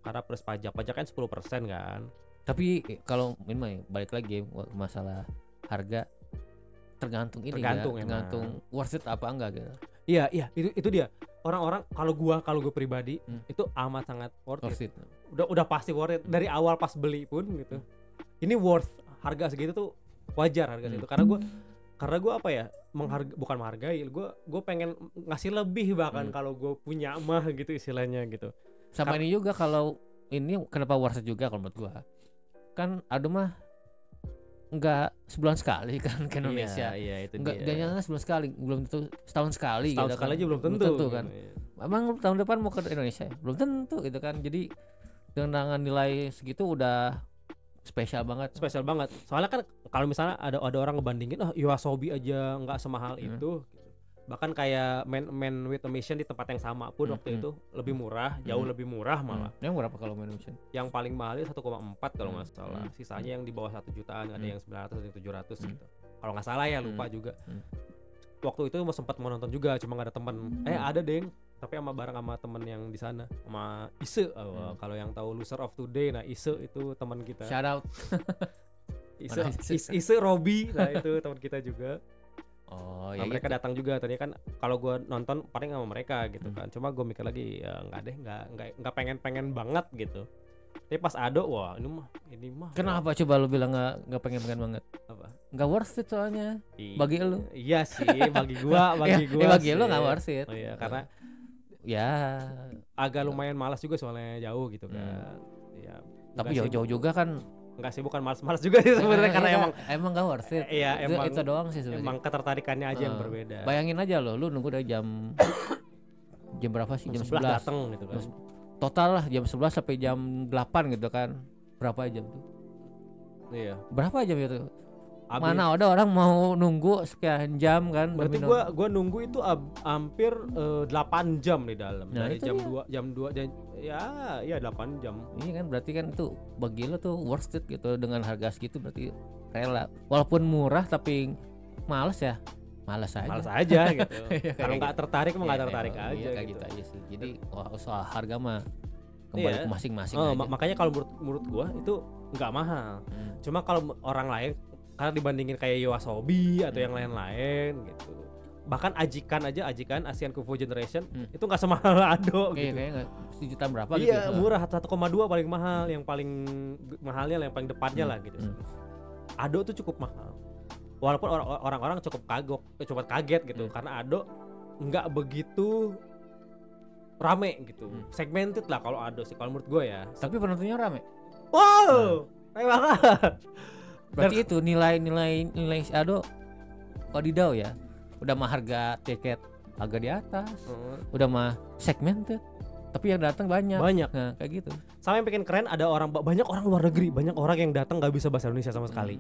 Karena plus pajak kan 10% kan. Tapi kalau ini balik lagi masalah harga tergantung worth it apa enggak gitu. Iya itu dia. Orang-orang kalau gue pribadi itu amat sangat worth it. Udah pasti worth it dari awal pas beli pun gitu. Ini worth harga segitu tuh wajar harga segitu karena gue apa ya bukan menghargai, gue pengen ngasih lebih bahkan kalau gue punya mah gitu istilahnya gitu. Sama ini juga kalau ini kenapa worth it juga kalau menurut gue kan aduh mah nggak sebulan sekali kan ke Indonesia. Iya itu nggak dia. Jangan sebulan sekali, belum tentu setahun sekali. Setahun gitu sekali kan. aja belum tentu kan. Emang tahun depan mau ke Indonesia ya? Belum tentu gitu kan. Jadi dengan nilai segitu udah spesial banget. Soalnya kan kalau misalnya ada orang ngebandingin Yoasobi aja nggak semahal itu gitu. Bahkan kayak Man with a Mission di tempat yang sama pun waktu itu lebih murah, jauh lebih murah malah. Yang berapa kalau Man with a Mission? Yang paling mahal itu 1,4 kalau nggak salah. Sisanya yang di bawah 1 jutaan, ada yang 900, ada yang 700 gitu. Kalau nggak salah ya, lupa juga. Waktu itu sempat mau nonton juga, cuma nggak ada teman. Ada deng, tapi bareng sama temen yang di sana, sama Ise. Kalau yang tahu Loser of Today, nah Ise itu teman kita. Shout out. Ise Robi, nah itu teman kita juga. Ya mereka datang juga. Tadi kan kalau gue nonton paling sama mereka gitu kan. Cuma gue mikir lagi ya nggak pengen banget gitu. Tapi pas Ado, wah ini mah. Kenapa coba lu bilang nggak pengen banget? Apa? Nggak worth it soalnya. Bagi lu. Iya sih, bagi gua. Bagi lu nggak worth it. Oh iya, karena ya agak lumayan malas juga soalnya jauh gitu kan. Ya. Tapi jauh-jauh juga kan. Enggak sih, bukan malas juga sih sebenarnya karena emang gak worth it. Iya, itu doang sih sebenarnya. Emang ketertarikannya aja yang berbeda. Bayangin aja lu nunggu dari jam berapa sih? Jam 11 datang gitu kan. Total lah jam 11 sampai jam 8 gitu kan. Berapa jam tuh? Iya. Berapa jam itu? Mana ada orang mau nunggu sekian jam kan. Berarti gua nunggu itu hampir 8 jam di dalam. Dari jam 2 ya 8 jam. Ini kan berarti kan itu bagi lo tuh worth it gitu, dengan harga segitu berarti rela. Walaupun murah tapi males aja. Males aja gitu. Kalau nggak tertarik mah nggak tertarik aja. Iya kayak gitu aja sih. Jadi soal harga mah kembali ke masing-masing. Makanya kalau menurut gua itu nggak mahal. Cuma kalau orang lain karena dibandingin kayak Yoasobi atau yang lain-lain gitu. Bahkan ajikan Asian Kung Fu Generation itu nggak semahal Ado gitu. Kayaknya nggak sejuta berapa gitu. Iya, murah 1,2 paling mahal, yang paling mahalnya yang paling depannya lah gitu. Ado tuh cukup mahal. Walaupun orang-orang cukup kaget gitu karena Ado nggak begitu rame gitu. Segmented lah kalau Ado sih kalau menurut gue ya. Tapi penontonnya rame. Wow, rame banget. Berarti itu nilai Ado wadidaw ya. Udah mah harga tiket agak di atas, udah mah segmented, tapi yang datang banyak. Nah, kayak gitu. Sama yang bikin keren ada banyak orang luar negeri, banyak orang yang datang nggak bisa bahasa Indonesia sama sekali.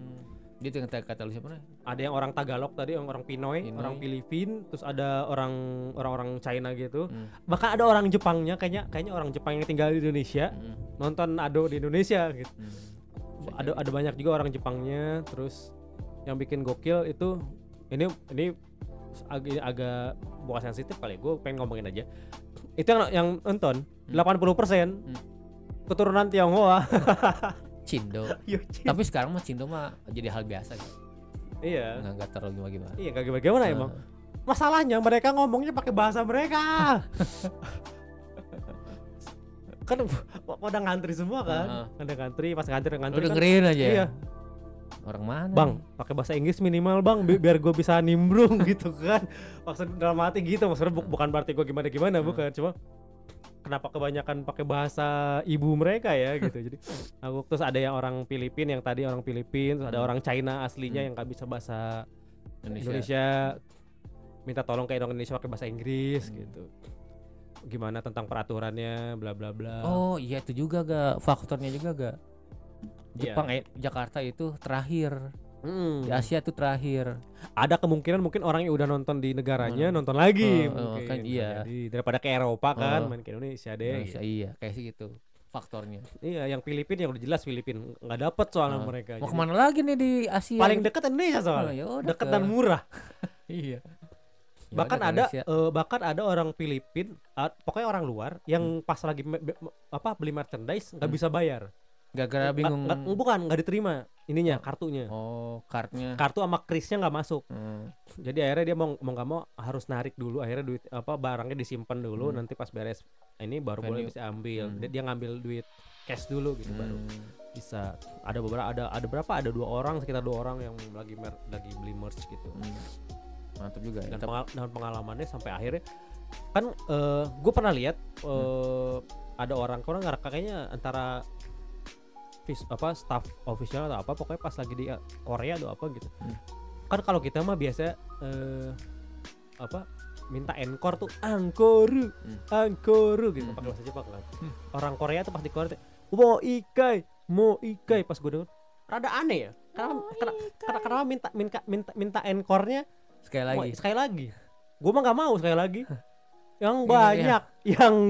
Gitu yang kata lu siapa? Ada yang orang Tagalog tadi, yang orang Pinoy, orang Filipin, terus ada orang China gitu. Bahkan ada orang Jepangnya, kayaknya orang Jepang yang tinggal di Indonesia nonton Ado di Indonesia gitu. Ada banyak juga orang Jepangnya. Terus yang bikin gokil itu ini agak bukan sensitif kali, gue pengen ngomongin aja. Itu yang nonton 80% keturunan Tionghoa. Cindo. Tapi sekarang mah Cindo mah jadi hal biasa gitu. Iya. Nggak terlalu gimana. Iya, nggak gimana emang. Masalahnya mereka ngomongnya pakai bahasa mereka. Kan pada ngantri semua kan. Ada ngantri, pas ngantri lu dengerin kan, aja. Iya. Orang mana? Bang, pakai bahasa Inggris minimal bang, biar gue bisa nimbrung gitu kan. Maksud dalam hati gitu, maksudnya bukan berarti gue gimana bukan, cuma kenapa kebanyakan pakai bahasa ibu mereka ya gitu. Jadi aku terus ada yang orang Filipin, terus ada orang China aslinya yang nggak bisa bahasa Indonesia, minta tolong ke Indonesia pakai bahasa Inggris gitu. gimana tentang peraturannya bla bla bla. Oh iya itu juga gak faktornya juga gak. Jepang Jakarta itu terakhir. Di Asia tuh terakhir. Ada kemungkinan mungkin orang yang udah nonton di negaranya nonton lagi mungkin. Kan iya. Jadi daripada ke Eropa kan main ke Indonesia deh. Indonesia, iya kayak gitu faktornya. Iya, yang Filipina yang udah jelas Filipina nggak dapet soalnya mereka. Mau kemana lagi nih di Asia? Paling dekat Indonesia soalnya. Dekat dan murah. Iya. Bahkan ada orang Filipin, pokoknya orang luar yang pas lagi beli merchandise nggak bisa bayar. Gara-gara bingung. Bukan, nggak diterima ininya kartunya. Oh, kartunya. Kartu sama krisnya nggak masuk. Jadi akhirnya dia mau nggak mau harus narik dulu. Akhirnya duit barangnya disimpan dulu. Nanti pas beres ini baru boleh bisa ambil. Dia ngambil duit cash dulu gitu baru bisa. Ada beberapa ada 2 orang, sekitar 2 orang yang lagi beli merch gitu. Mantap juga ya. Dan pengalamannya sampai akhirnya kan gue pernah lihat ada orang kayaknya antara staff official atau apa, pokoknya pas lagi di Korea atau apa gitu. Kan kalau kita mah biasa minta encore tuh angkoru gitu pakai bahasa Jepang kan. Orang Korea tuh pas di Korea mo ikai pas gue denger rada aneh ya. Karena minta encore-nya sekali lagi. Gue mah nggak mau sekali lagi. Yang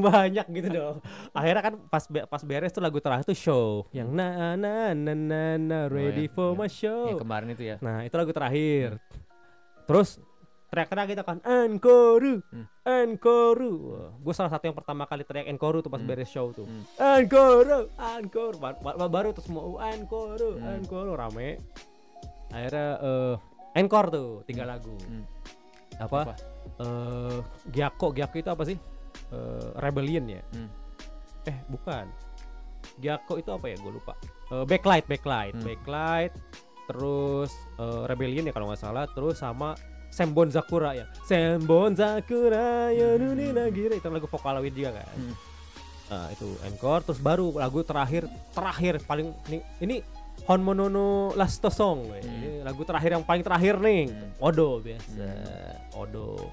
banyak gitu dong. Akhirnya kan pas beres tuh lagu terakhir tuh show yang na ready for my show. Yang kemarin itu ya. Nah, itu lagu terakhir. Terus teriak-teriak gitu kan encore. Gue salah satu yang pertama kali teriak encore tuh pas beres show tuh. Encore. Baru tuh semua encore rame. Akhirnya encore tuh 3 lagu. Apa? Gyako itu apa sih? Rebellion ya? Bukan. Gyako itu apa ya? Gue lupa. Backlight. Terus Rebellion ya kalau nggak salah. Terus sama Senbon Sakura ya. Senbon Sakura Yonuni Nagire, itu lagu Vocaloid juga kan. Nah, itu encore. Terus baru lagu terakhir paling ini Honmonono Last Song. Ini lagu terakhir yang paling terakhir nih. Odo biasa. Odo.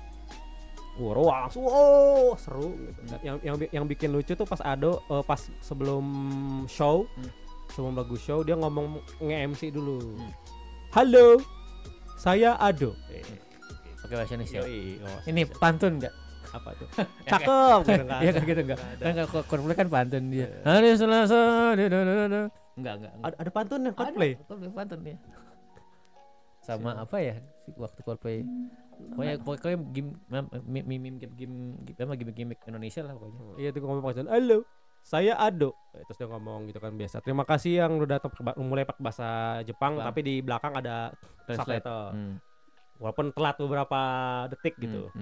Seru gitu. Yang bikin lucu tuh pas pas sebelum show, sebelum lagu show dia ngomong nge-MC dulu. Halo, saya Ado. Pakai bahasa Indonesia. Ini pantun enggak? Apa tuh? Cakep gitu kan. Iya gitu enggak. Kan Coldplay kan pantun dia. Hari Selasa. Enggak. Ada pantunnya Coldplay. Coldplay pantun ya. Sama apa ya waktu Coldplay. Pokoknya gimmick Indonesia lah pokoknya. Iya tuh ngomong pakai halo, saya Ado. Terus dia ngomong gitu kan biasa. Terima kasih yang udah datang mulai pakai bahasa Jepang, tapi di belakang ada subtitle. Walaupun telat beberapa detik gitu.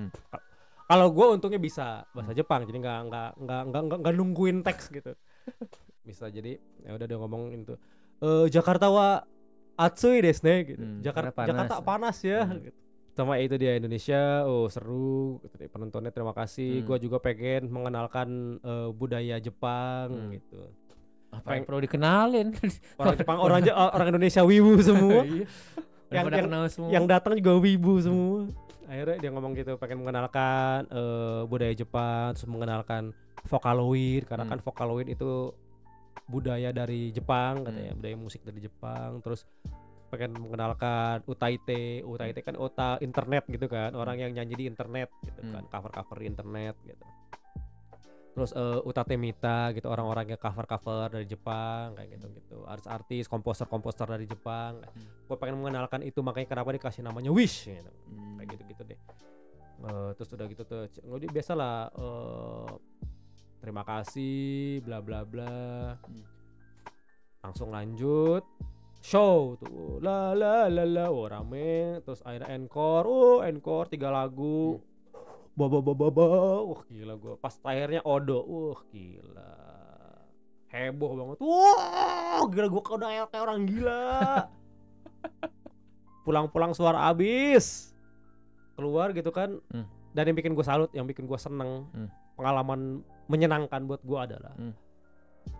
Kalau gue untungnya bisa bahasa Jepang, jadi nggak nungguin teks gitu. Bisa, jadi ya udah dia ngomong itu. Jakarta wa atsui desu ne gitu. Jakarta panas ya gitu. Sama itu dia Indonesia, seru gitu deh penontonnya, terima kasih. Gua juga pengen mengenalkan budaya Jepang gitu. Apa yang perlu dikenalin? Orang Jepang, orang Indonesia wibu semua. Yang datang juga wibu semua. Akhirnya dia ngomong gitu, pengen mengenalkan budaya Jepang, terus mengenalkan Vocaloid karena kan Vocaloid itu budaya dari Jepang katanya, budaya musik dari Jepang. Terus pengen mengenalkan Utaite kan Ota internet gitu kan, orang yang nyanyi di internet gitu kan, cover di internet gitu. Terus Utate Mita gitu, orang-orang yang cover dari Jepang kayak gitu, artis-artis, komposer dari Jepang. Gue pengen mengenalkan itu, makanya kenapa dikasih namanya Wish gitu. Kayak gitu deh. Terus udah gitu tuh biasalah terima kasih bla bla bla. Langsung lanjut show tuh rame. Terus akhirnya encore 3 lagu. Gila gue pas akhirnya Odo. Gila heboh banget. Gila gue udah kayak orang gila. Pulang suara abis keluar gitu kan. Dan yang bikin gue salut, yang bikin gue seneng, pengalaman menyenangkan buat gue adalah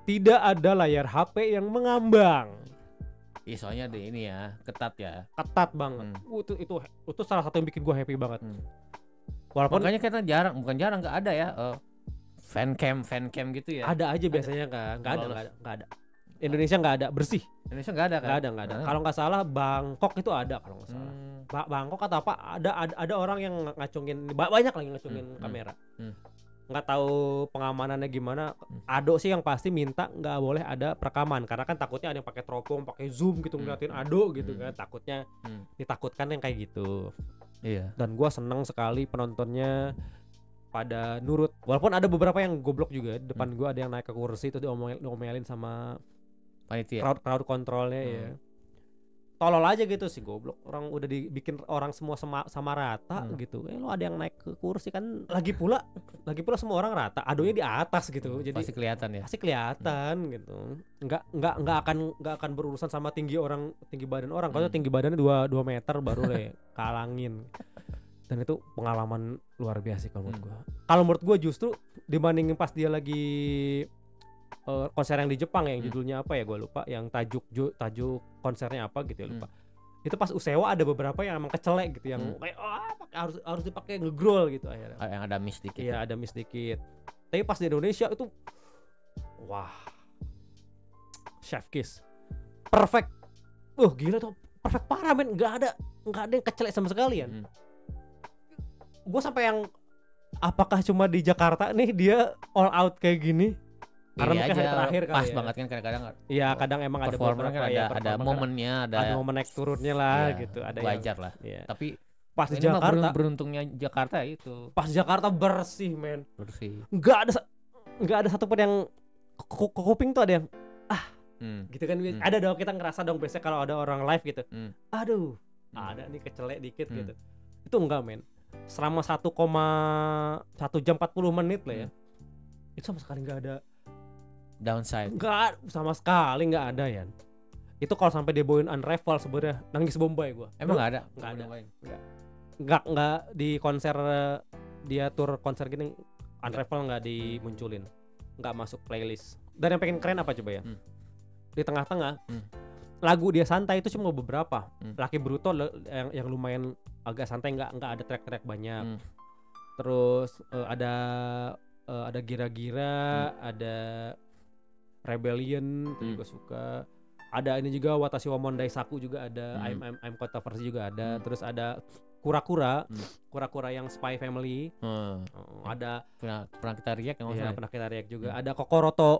tidak ada layar HP yang mengambang. Iya, soalnya ada ini ya, ketat banget. Itu salah satu yang bikin gue happy banget. Walaupun makanya kita bukan jarang nggak ada ya fan cam gitu ya. Ada aja biasanya kan. Nggak ada. Indonesia nggak ada bersih. Indonesia nggak ada kan? Nggak ada. Kalau nggak salah Bangkok itu ada kalau nggak salah. Bangkok atau apa? Ada orang yang ngacungin, banyak lagi ngacungin kamera. Nggak tahu pengamanannya gimana. Ado sih yang pasti minta nggak boleh ada perekaman karena kan takutnya ada yang pakai teropong, pakai zoom gitu ngeliatin Ado gitu kan. Takutnya ditakutkan yang kayak gitu. Iya. Dan gua seneng sekali penontonnya pada nurut. Walaupun ada beberapa yang goblok juga. Depan gua ada yang naik ke kursi itu diomelin sama panitia. Crowd controlnya ya. Tolol aja gitu sih goblok. Orang udah dibikin orang semua sama rata gitu. Lo ada yang naik ke kursi kan lagi pula semua orang rata. Adonya di atas gitu. Jadi pasti kelihatan ya. Pasti kelihatan gitu. Enggak akan berurusan sama tinggi badan orang. Kalau tinggi badannya 2 meter baru deh kalangin. Dan itu pengalaman luar biasa kalau menurut gua. Kalau menurut gua justru dibandingin pas dia lagi konser yang di Jepang yang judulnya apa ya gue lupa, yang tajuk konsernya apa gitu ya lupa. Itu pas Usewa ada beberapa yang emang kecelek gitu, yang kayak harus dipakai ngegrol gitu akhirnya. Yang ada miss dikit. Iya, ada miss dikit. Tapi pas di Indonesia itu wah. Chef kiss. Perfect. Gila tuh, perfect parah men, enggak ada yang kecelek sama sekali ya. Gue sampai yang apakah cuma di Jakarta nih dia all out kayak gini? Karena aja terakhir pas ya. banget kan kadang-kadang. Iya, kadang emang ada beberapa kan ada momennya, ada momen naik turunnya lah gitu, ada wajar lah. Iya. Tapi pas di Jakarta beruntungnya Jakarta itu. Pas Jakarta bersih, men. Bersih. Enggak ada satupun yang ke kuping tuh ada yang gitu kan. Ada dong, kita ngerasa dong biasanya kalau ada orang live gitu. Aduh, ada nih kecelek dikit gitu. Itu enggak, men. Selama 1 jam 40 menit lah ya. Itu sama sekali enggak ada downside. Enggak, sama sekali enggak ada ya. Itu kalau sampai dia bawain Unravel sebenarnya nangis Bombay gua. Emang enggak ada? Enggak di konser dia tur konser gini Unravel enggak dimunculin. Enggak masuk playlist. Dan yang pengen keren apa coba ya? Di tengah-tengah lagu dia santai itu cuma beberapa. Lucky Bruto yang lumayan agak santai, enggak ada track-track banyak. Terus ada Gira-Gira, ada Rebellion itu juga suka. Ada ini juga Watashi wa Mondai Saku juga ada. I'm Controversy juga ada. Terus ada Kura-Kura yang Spy Family. Ada pernah kita react yang iya, pernah kita react juga. Ada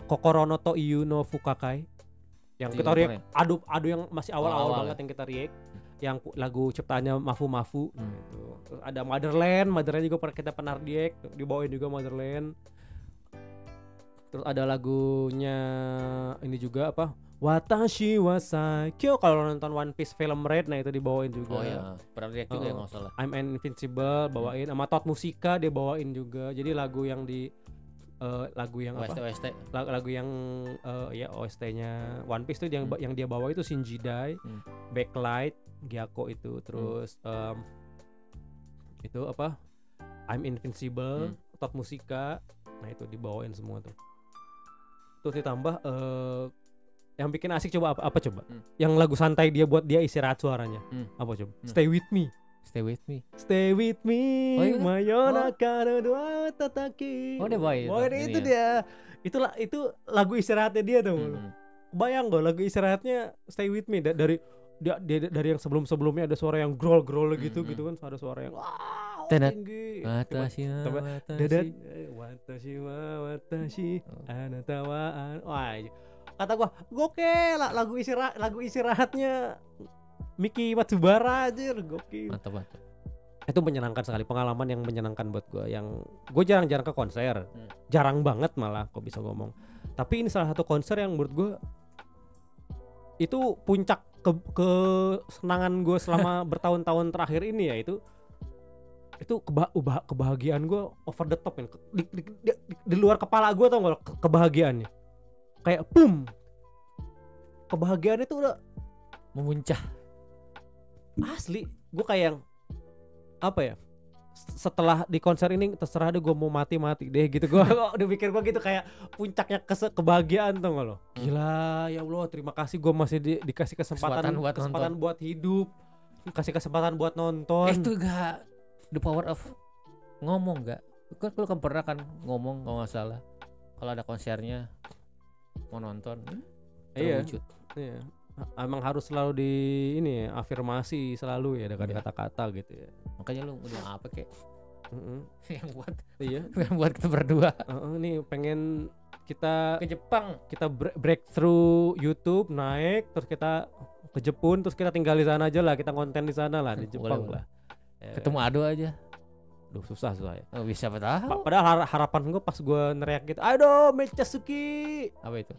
Kokorono to Iyu no Fukakai. Yang kita react adu yang masih awal-awal banget yang kita react. Yang lagu ciptaannya Mafu gitu. Terus ada Motherland juga kita pernah react, dibawain juga Motherland. Terus ada lagunya ini juga apa? Watashi wa Saikyo, kalau nonton One Piece film Red, nah itu dibawain juga. Oh iya, pernah react juga ya masalah. I'm Invincible bawain, sama Tot Musika dia bawain juga. Jadi lagu yang di lagu yang OST. Lagu yang ya OST-nya One Piece tuh yang dia bawa itu Shinji Dai, Backlight, Gyako itu, terus itu apa? I'm Invincible, Tot Musika. Nah itu dibawain semua tuh. Terus ditambah yang bikin asik coba apa coba? Yang lagu santai dia buat dia istirahat suaranya. Apa coba? Stay with me. Oh, iya? Mayonaka no dua tataki. Oh, dia bawain. Itu dia. Itu lagu istirahatnya dia tuh. Bayang gak lagu istirahatnya Stay with me dari yang sebelumnya ada suara yang growl gitu kan, ada suara yang tinggi. Watashi anata wa wah. Kata gua, gokil lah lagu istirahatnya Miki Matsubara anjir, gokil. Mantap. Itu menyenangkan sekali, pengalaman yang menyenangkan buat gua, yang gua jarang-jarang ke konser. Jarang banget malah kok bisa ngomong. Tapi ini salah satu konser yang menurut gua itu puncak kesenangan gue selama bertahun-tahun terakhir ini ya, itu kebahagiaan gue over the top kan, di luar kepala gue, tau gak kebahagiaannya kayak boom, kebahagiaan itu udah memuncah asli. Gue kayak yang apa ya, setelah di konser ini terserah deh gue mau mati deh gitu. Gue udah pikir gue gitu, kayak puncaknya kebahagiaan tuh nggak lo. Gila ya Allah, terima kasih gue masih dikasih kesempatan buat hidup, kasih kesempatan buat nonton. Itu gak the power of ngomong gak Lu kan pernah kan ngomong kalau nggak salah kalau ada konsernya mau nonton terwujud. Iya. Emang harus selalu di ini ya, afirmasi selalu ya dengan kata-kata gitu ya. Makanya lu udah apa kek? Yang buat yang buat kita berdua. Nih pengen kita ke Jepang, kita breakthrough YouTube naik, terus kita ke Jepun, terus kita tinggal di sana aja lah, kita konten di sana lah di Jepang boleh. lah. Ketemu Ado aja. Duh susah ya. Oh, bisa apa tahu. Padahal harapan gue pas gue neriak gitu, aduh Mechasuki. Apa itu?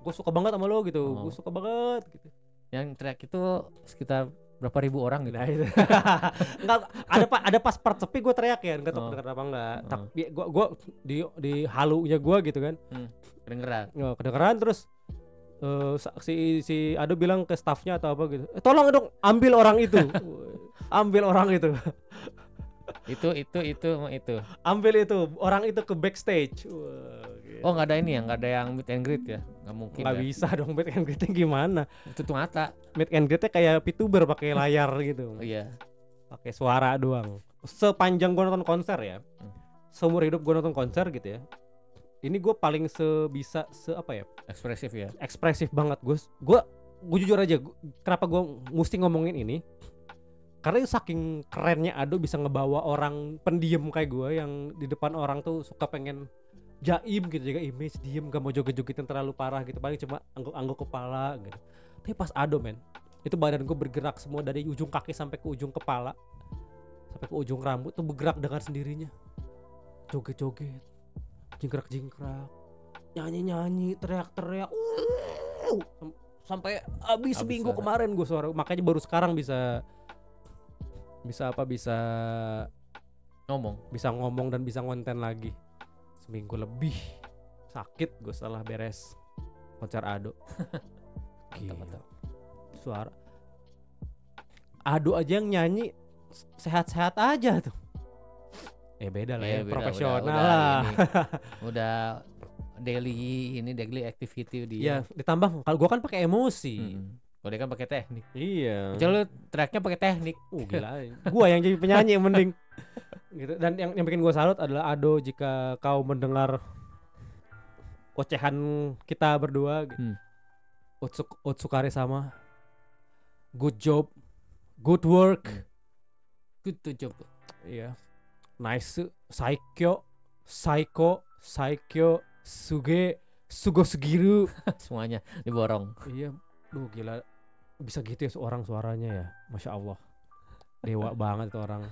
Gue suka banget sama lo gitu, gue suka banget gitu. Yang teriak itu sekitar berapa ribu orang gitu. Nah, itu. Enggak ada pas part sepi gue teriak ya, enggak tahu kedengeran apa enggak. Tapi gue di halunya gue gitu kan. Kedengeran. Kedengeran terus si Ado bilang ke staffnya atau apa gitu. Tolong dong ambil orang itu. Ambil orang itu. itu. Ambil itu orang itu ke backstage. Wah, gitu. Oh nggak ada ini ya, nggak ada yang meet and greet ya? Nggak mungkin. Nggak bisa dong meet and greetnya gimana? Tutup mata. Meet and greetnya kayak VTuber pakai layar gitu. Iya. Pakai suara doang. Sepanjang gue nonton konser ya, seumur hidup gue nonton konser gitu ya. Ini gue paling apa ya? Ekspresif ya. Ekspresif banget gue jujur aja. Kenapa gue mesti ngomongin ini? Karena saking kerennya Ado bisa ngebawa orang pendiam kayak gue yang di depan orang tuh suka pengen jaim gitu, jaga image, diem, gak mau joget-jogetin terlalu parah gitu, paling cuma angguk-angguk kepala gitu. Tapi pas Ado men, itu badan gue bergerak semua dari ujung kaki sampai ke ujung kepala, sampai ke ujung rambut tuh bergerak dengan sendirinya, joget-joget, jingkrak-jingkrak, nyanyi-nyanyi, teriak-teriak, sampai abis seminggu kemarin gue suara, makanya baru sekarang bisa ngomong dan bisa ngonten lagi. Seminggu lebih sakit gue setelah beres konser Ado. Gila. Suara Ado aja yang nyanyi sehat-sehat aja tuh. Beda lah ya, profesional lah. Udah daily activity dia. Ya, ditambah kalau gue kan pakai emosi. Kalau dia kan pakai teknik. Iya. Coba lu tracknya pakai teknik. Gila. Gua yang jadi penyanyi yang mending. Gitu. Dan yang bikin gua salut adalah Ado, jika kau mendengar ocehan kita berdua gitu. Otsukare sama. Good job. Good work. Good job. Iya. Nice. Psycho, Sugo Sugiru. Semuanya diborong. Iya. Duh gila, bisa gitu ya seorang suaranya ya, Masya Allah. Dewa banget itu orang.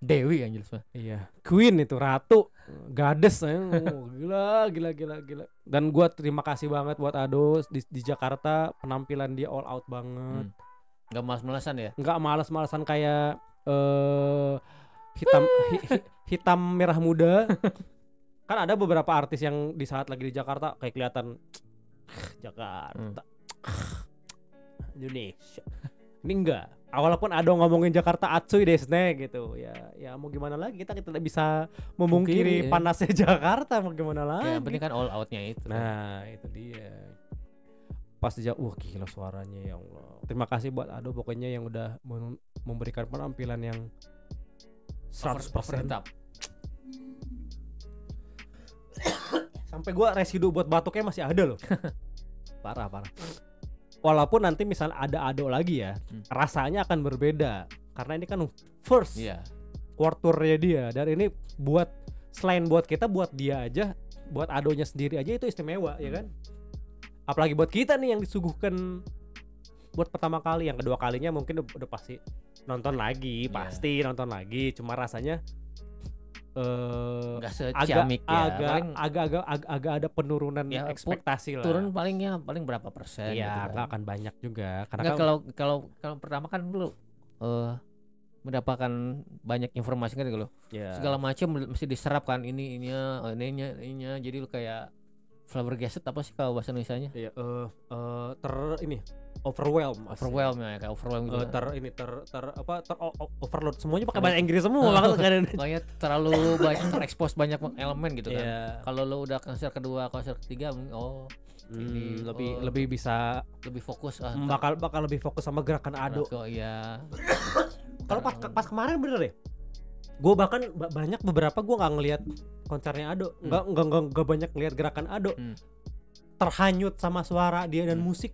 Dewi yang jelas. Iya, Queen itu, Ratu, Goddess. Gila. Dan gue terima kasih banget buat Ado di Jakarta, penampilan dia all out banget. Gak malas-malasan ya? Gak malas-malasan kayak hitam merah muda. Kan ada beberapa artis yang di saat lagi di Jakarta kayak kelihatan Jakarta. Indonesia. Ini enggak. Walaupun ada ngomongin Jakarta Atsui desne gitu. Ya mau gimana lagi, kita tidak bisa memungkiri panasnya Jakarta, mau gimana lagi. Ya, yang penting kan all outnya itu. Nah, itu dia. Pas dia gila suaranya ya Allah. Terima kasih buat Ado pokoknya yang udah memberikan penampilan yang 100%. Sampai gua residu buat batuknya masih ada loh. Parah. Walaupun nanti misalnya ada Ado lagi ya, rasanya akan berbeda karena ini kan first world tour-nya dia. Dan ini selain buat kita, buat dia aja, buat Adonya sendiri aja itu istimewa ya kan. Apalagi buat kita nih yang disuguhkan buat pertama kali, yang kedua kalinya mungkin udah pasti nonton lagi, nonton lagi. Cuma rasanya nggak seciamik agak ada penurunan ekspektasi lah. Turun paling berapa persen? Iya, nggak akan banyak juga. Karena kalau pertama kan dulu mendapatkan banyak informasi kan gitu loh. Segala macam mesti diserap kan ininya, jadi lu kayak flabbergasted apa sih kalau bahasa Indonesianya? Iya, overwhelm ya, kayak overwhelm gitu. Overload semuanya pakai bahasa Inggris semua kan. Kayak terlalu banyak terekspos banyak elemen gitu kan. Kalau lo udah konser kedua, konser ketiga ini lebih bisa lebih fokus bakal lebih fokus sama gerakan Ado. Iya. Kalau pas kemarin bener deh. Gue bahkan banyak beberapa gue nggak ngelihat konsernya Ado, nggak banyak ngelihat gerakan Ado, terhanyut sama suara dia dan musik.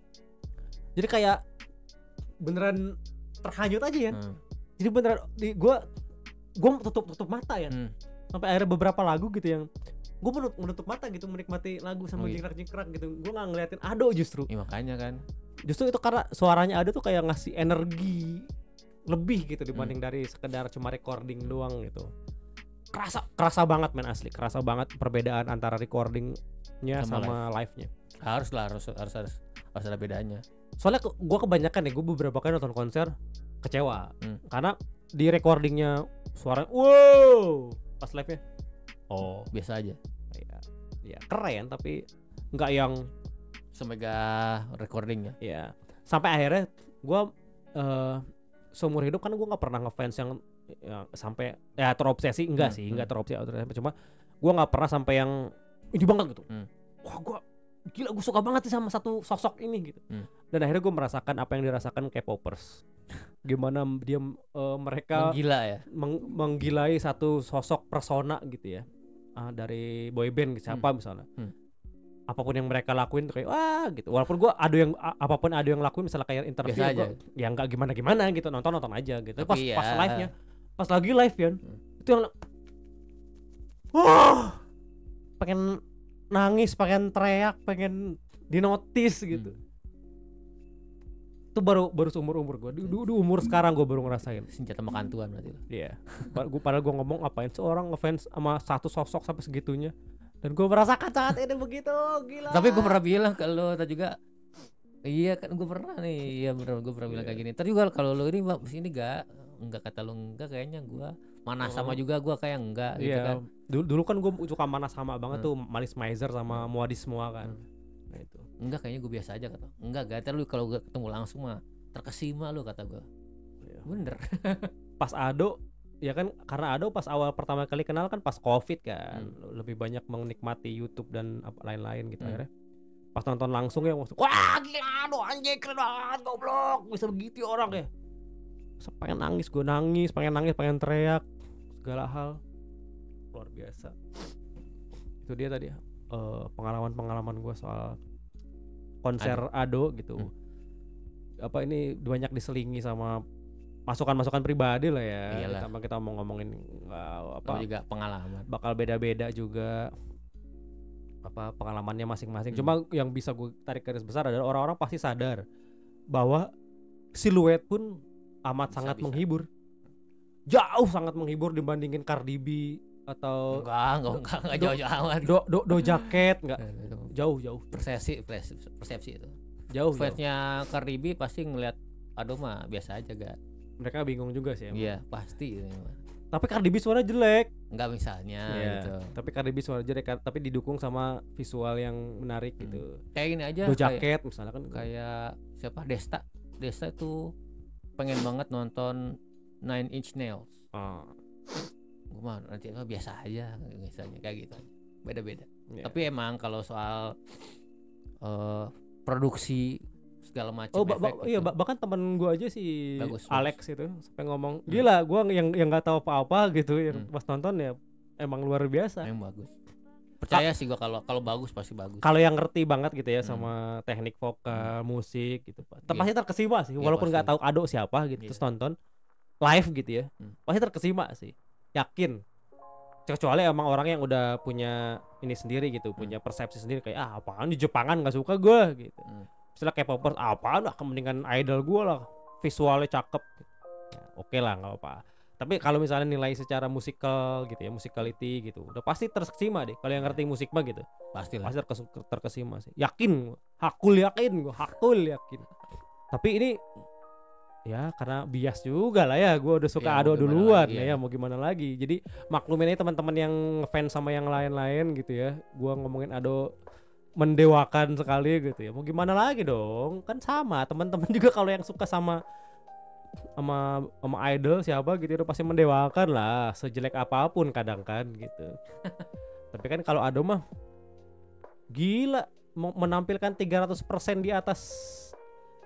Jadi kayak beneran terhanyut aja ya. Jadi beneran gue tutup mata ya. Sampai akhirnya beberapa lagu gitu yang gue menutup mata gitu menikmati lagu sama jingkrak-jingkrak gitu. Gue nggak ngeliatin Ado justru. Ya, makanya kan. Justru itu karena suaranya Ado tuh kayak ngasih energi lebih gitu dibanding dari sekedar cuma recording doang gitu. Kerasa banget men, asli kerasa banget perbedaan antara recordingnya sama live-nya. Harus ada bedanya. Soalnya gue kebanyakan gue beberapa kali nonton konser kecewa karena di recordingnya suara wow, pas live-nya biasa aja. Ya keren tapi nggak yang semega recordingnya. Ya sampai akhirnya gue seumur hidup kan gue nggak pernah ngefans yang sampai ya terobsesi nggak terobsesi, cuma gue nggak pernah sampai yang ini banget gitu. Wah gue gila, gue suka banget sih sama satu sosok ini gitu. Dan akhirnya gue merasakan apa yang dirasakan K-popers. Gimana dia mereka menggilai satu sosok persona gitu ya, dari boyband siapa misalnya. Apapun yang mereka lakuin tuh kayak wah gitu. Walaupun gue apapun ada yang lakuin misalnya kayak interview gue ya nggak gimana gitu, nonton aja gitu. Pas live-nya, pas lagi live ya itu yang pengen nangis, pengen teriak, pengen dinotis gitu. Itu baru seumur gue. Di umur sekarang gue baru ngerasain senjata makan tuan berarti. Iya. Padahal gue ngomong apain seorang ngefans sama satu sosok sampai segitunya. Dan gue merasakan saat ini begitu, gila. Tapi gue pernah bilang ke lo tadi juga. Iya kan gue pernah nih. Iya benar, gue pernah bilang kayak gini. Tadi juga kalau lo ini sini enggak kata lo enggak, kayaknya gue mana sama juga gue kayak enggak gitu kan. Dulu kan gue suka mana sama banget tuh Malis Maizer sama Muadis semua kan. Nah itu. Enggak, kayaknya gue biasa aja kata. Enggak, lu kalau gue ketemu langsung mah terkesima lu kata gue. Bener. Pas Ado ya kan, karena Ado pas awal pertama kali kenal kan pas Covid kan, lebih banyak menikmati YouTube dan lain-lain gitu. Akhirnya pas nonton langsung ya maksud, wah gila Ado anjing keren banget, goblok bisa begitu orang ya. Pengen nangis, pengen teriak segala hal, luar biasa. Itu dia tadi pengalaman gue soal konser Ado gitu. Apa ini banyak diselingi sama masukan pribadi lah ya. Ditambah kita mau ngomongin juga pengalaman. Bakal beda-beda juga apa pengalamannya masing-masing. Cuma yang bisa gue tarik garis besar adalah orang-orang pasti sadar bahwa siluet pun amat sangat menghibur. Jauh sangat menghibur dibandingin Cardi B atau enggak jauh-jauh amat. Doja Cat enggak. Jauh. Persepsi itu. Jauh. Fansnya Cardi B pasti ngelihat Ado mah biasa aja gak. Mereka bingung juga sih. Iya pasti. Tapi Cardi B suara jelek. Enggak misalnya gitu. Tapi Cardi B suara jelek, tapi didukung sama visual yang menarik gitu. Kayak gini aja. Doja Cat misalnya kan. Kayak siapa Desta itu pengen banget nonton Nine Inch Nails. Gue mah nanti biasa aja misalnya kayak gitu. Beda-beda. Tapi emang kalau soal produksi segala macam bahkan temen gue aja sih Alex bagus. itu sampai ngomong gila, gue yang nggak tahu apa-apa gitu yang pas nonton ya emang luar biasa. Emang bagus. Percaya sih gue kalau bagus pasti bagus. Kalau yang ngerti banget gitu ya sama teknik vokal, musik gitu, pasti terkesima sih walaupun nggak tahu Ado siapa gitu terus nonton live gitu ya pasti terkesima sih, yakin. Kecuali emang orang yang udah punya ini sendiri gitu, punya persepsi sendiri kayak apaan di Jepangan nggak suka gue gitu. Istilah K-popers apaan lah, mendingan idol gue lah, visualnya cakep ya, oke lah nggak apa-apa. Tapi kalau misalnya nilai secara musikal gitu ya, musicality gitu, udah pasti terkesima deh. Kalau yang ngerti musik mah gitu pasti terkesima sih, yakin. Hakul yakin. Tapi ini ya karena bias juga lah ya, gue udah suka Ado duluan ya mau gimana lagi. Jadi maklumin aja teman-teman yang ngefans sama yang lain-lain gitu ya, gue ngomongin Ado mendewakan sekali gitu ya, mau gimana lagi dong, kan sama teman-teman juga kalau yang suka sama idol siapa gitu udah pasti mendewakan lah, sejelek apapun kadang kan gitu. Tapi kan kalau Ado mah gila, menampilkan 300% di atas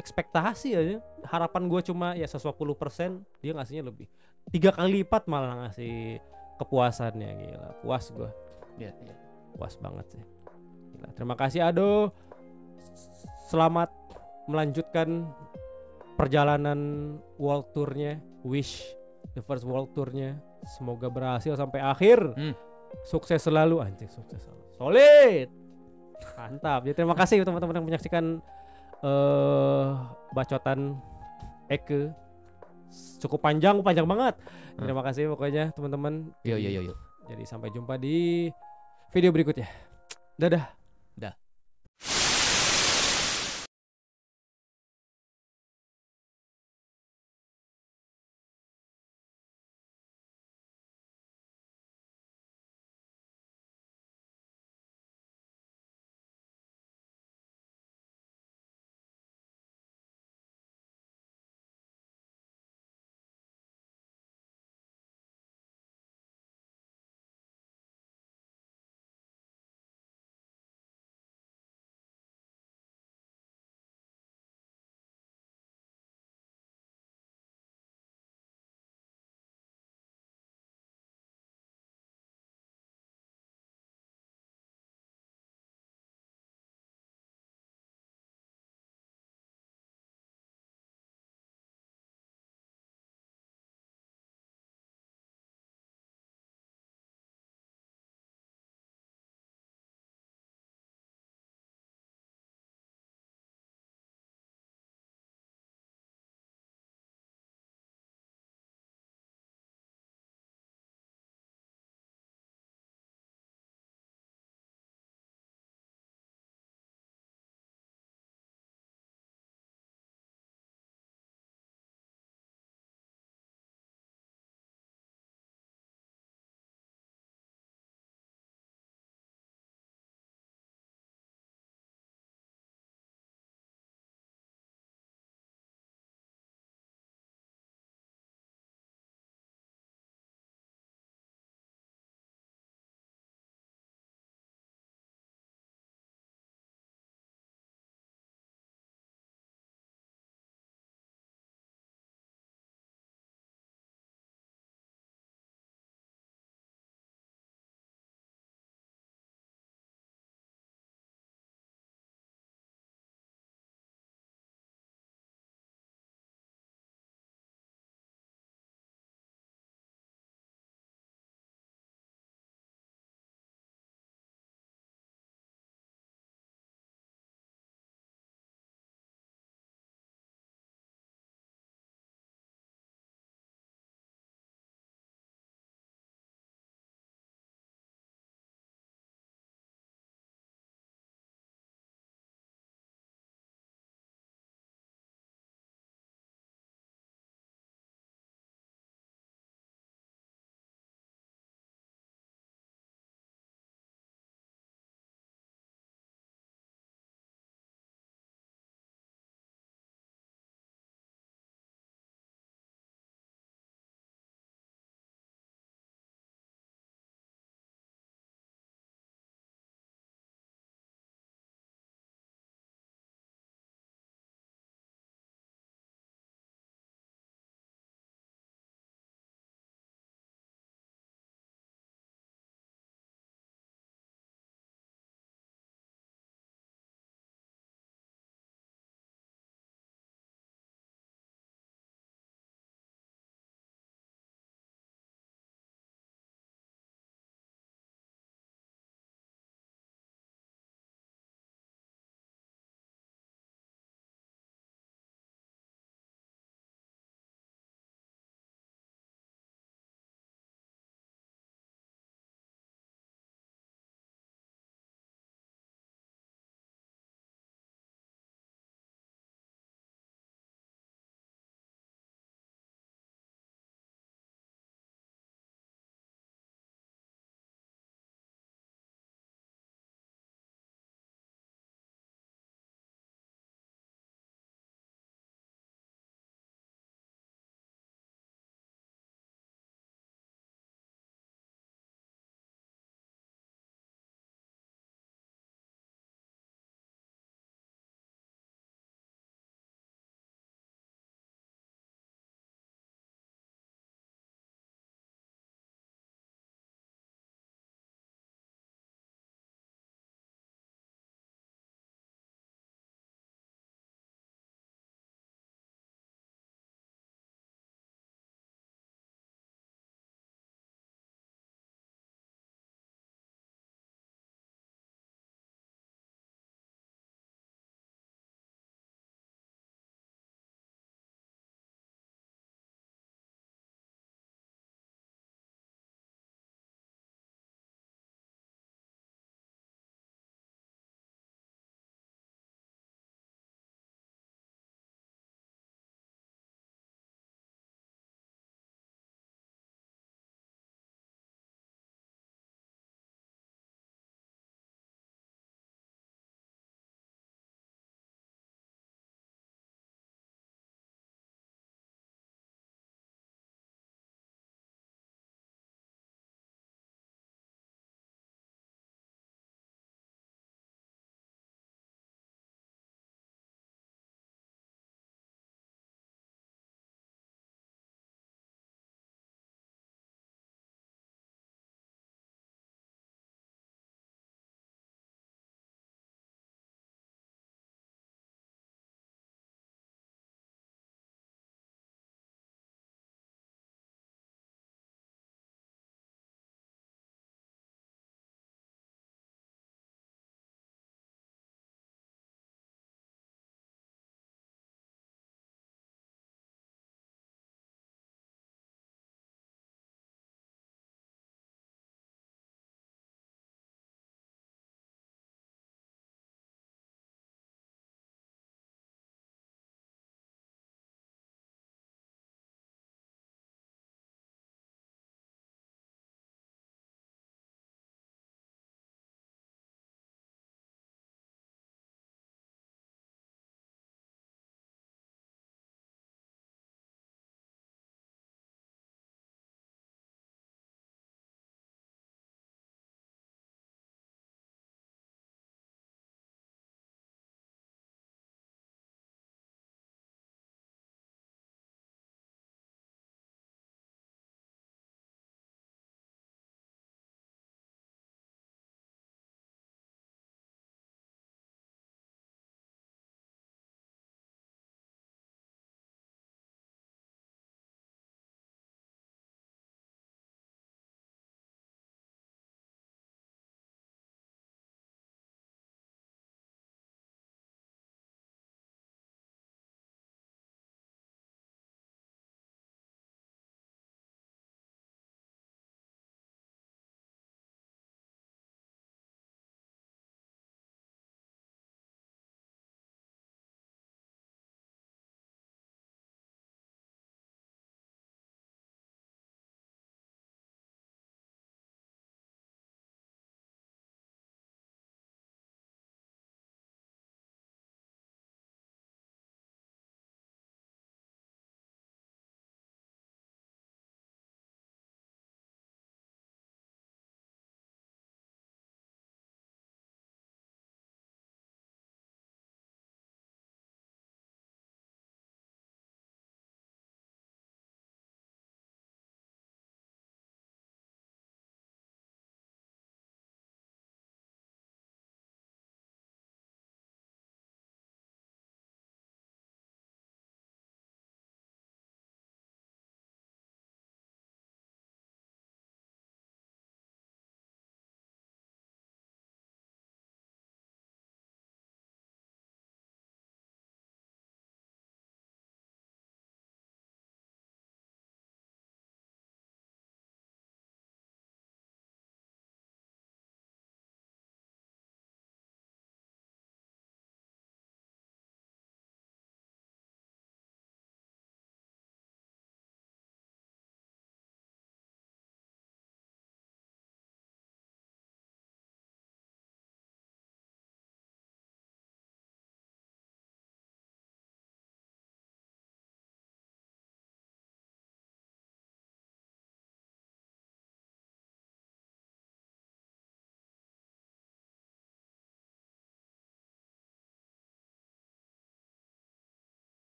ekspektasi aja. Harapan gue cuma ya 110%, dia ngasihnya lebih 3 kali lipat malah ngasih kepuasannya. Gila, puas gue. Iya. Puas banget sih. Gila. Terima kasih Ado. Selamat melanjutkan perjalanan world tournya, Wish the first world tournya. Semoga berhasil sampai akhir. Sukses selalu, anjing, sukses selalu. Solid. Mantap. Jadi terima kasih teman-teman yang menyaksikan bacotan Eke. Cukup panjang banget. Terima kasih pokoknya teman-teman. Yo. Jadi sampai jumpa di video berikutnya. Dadah.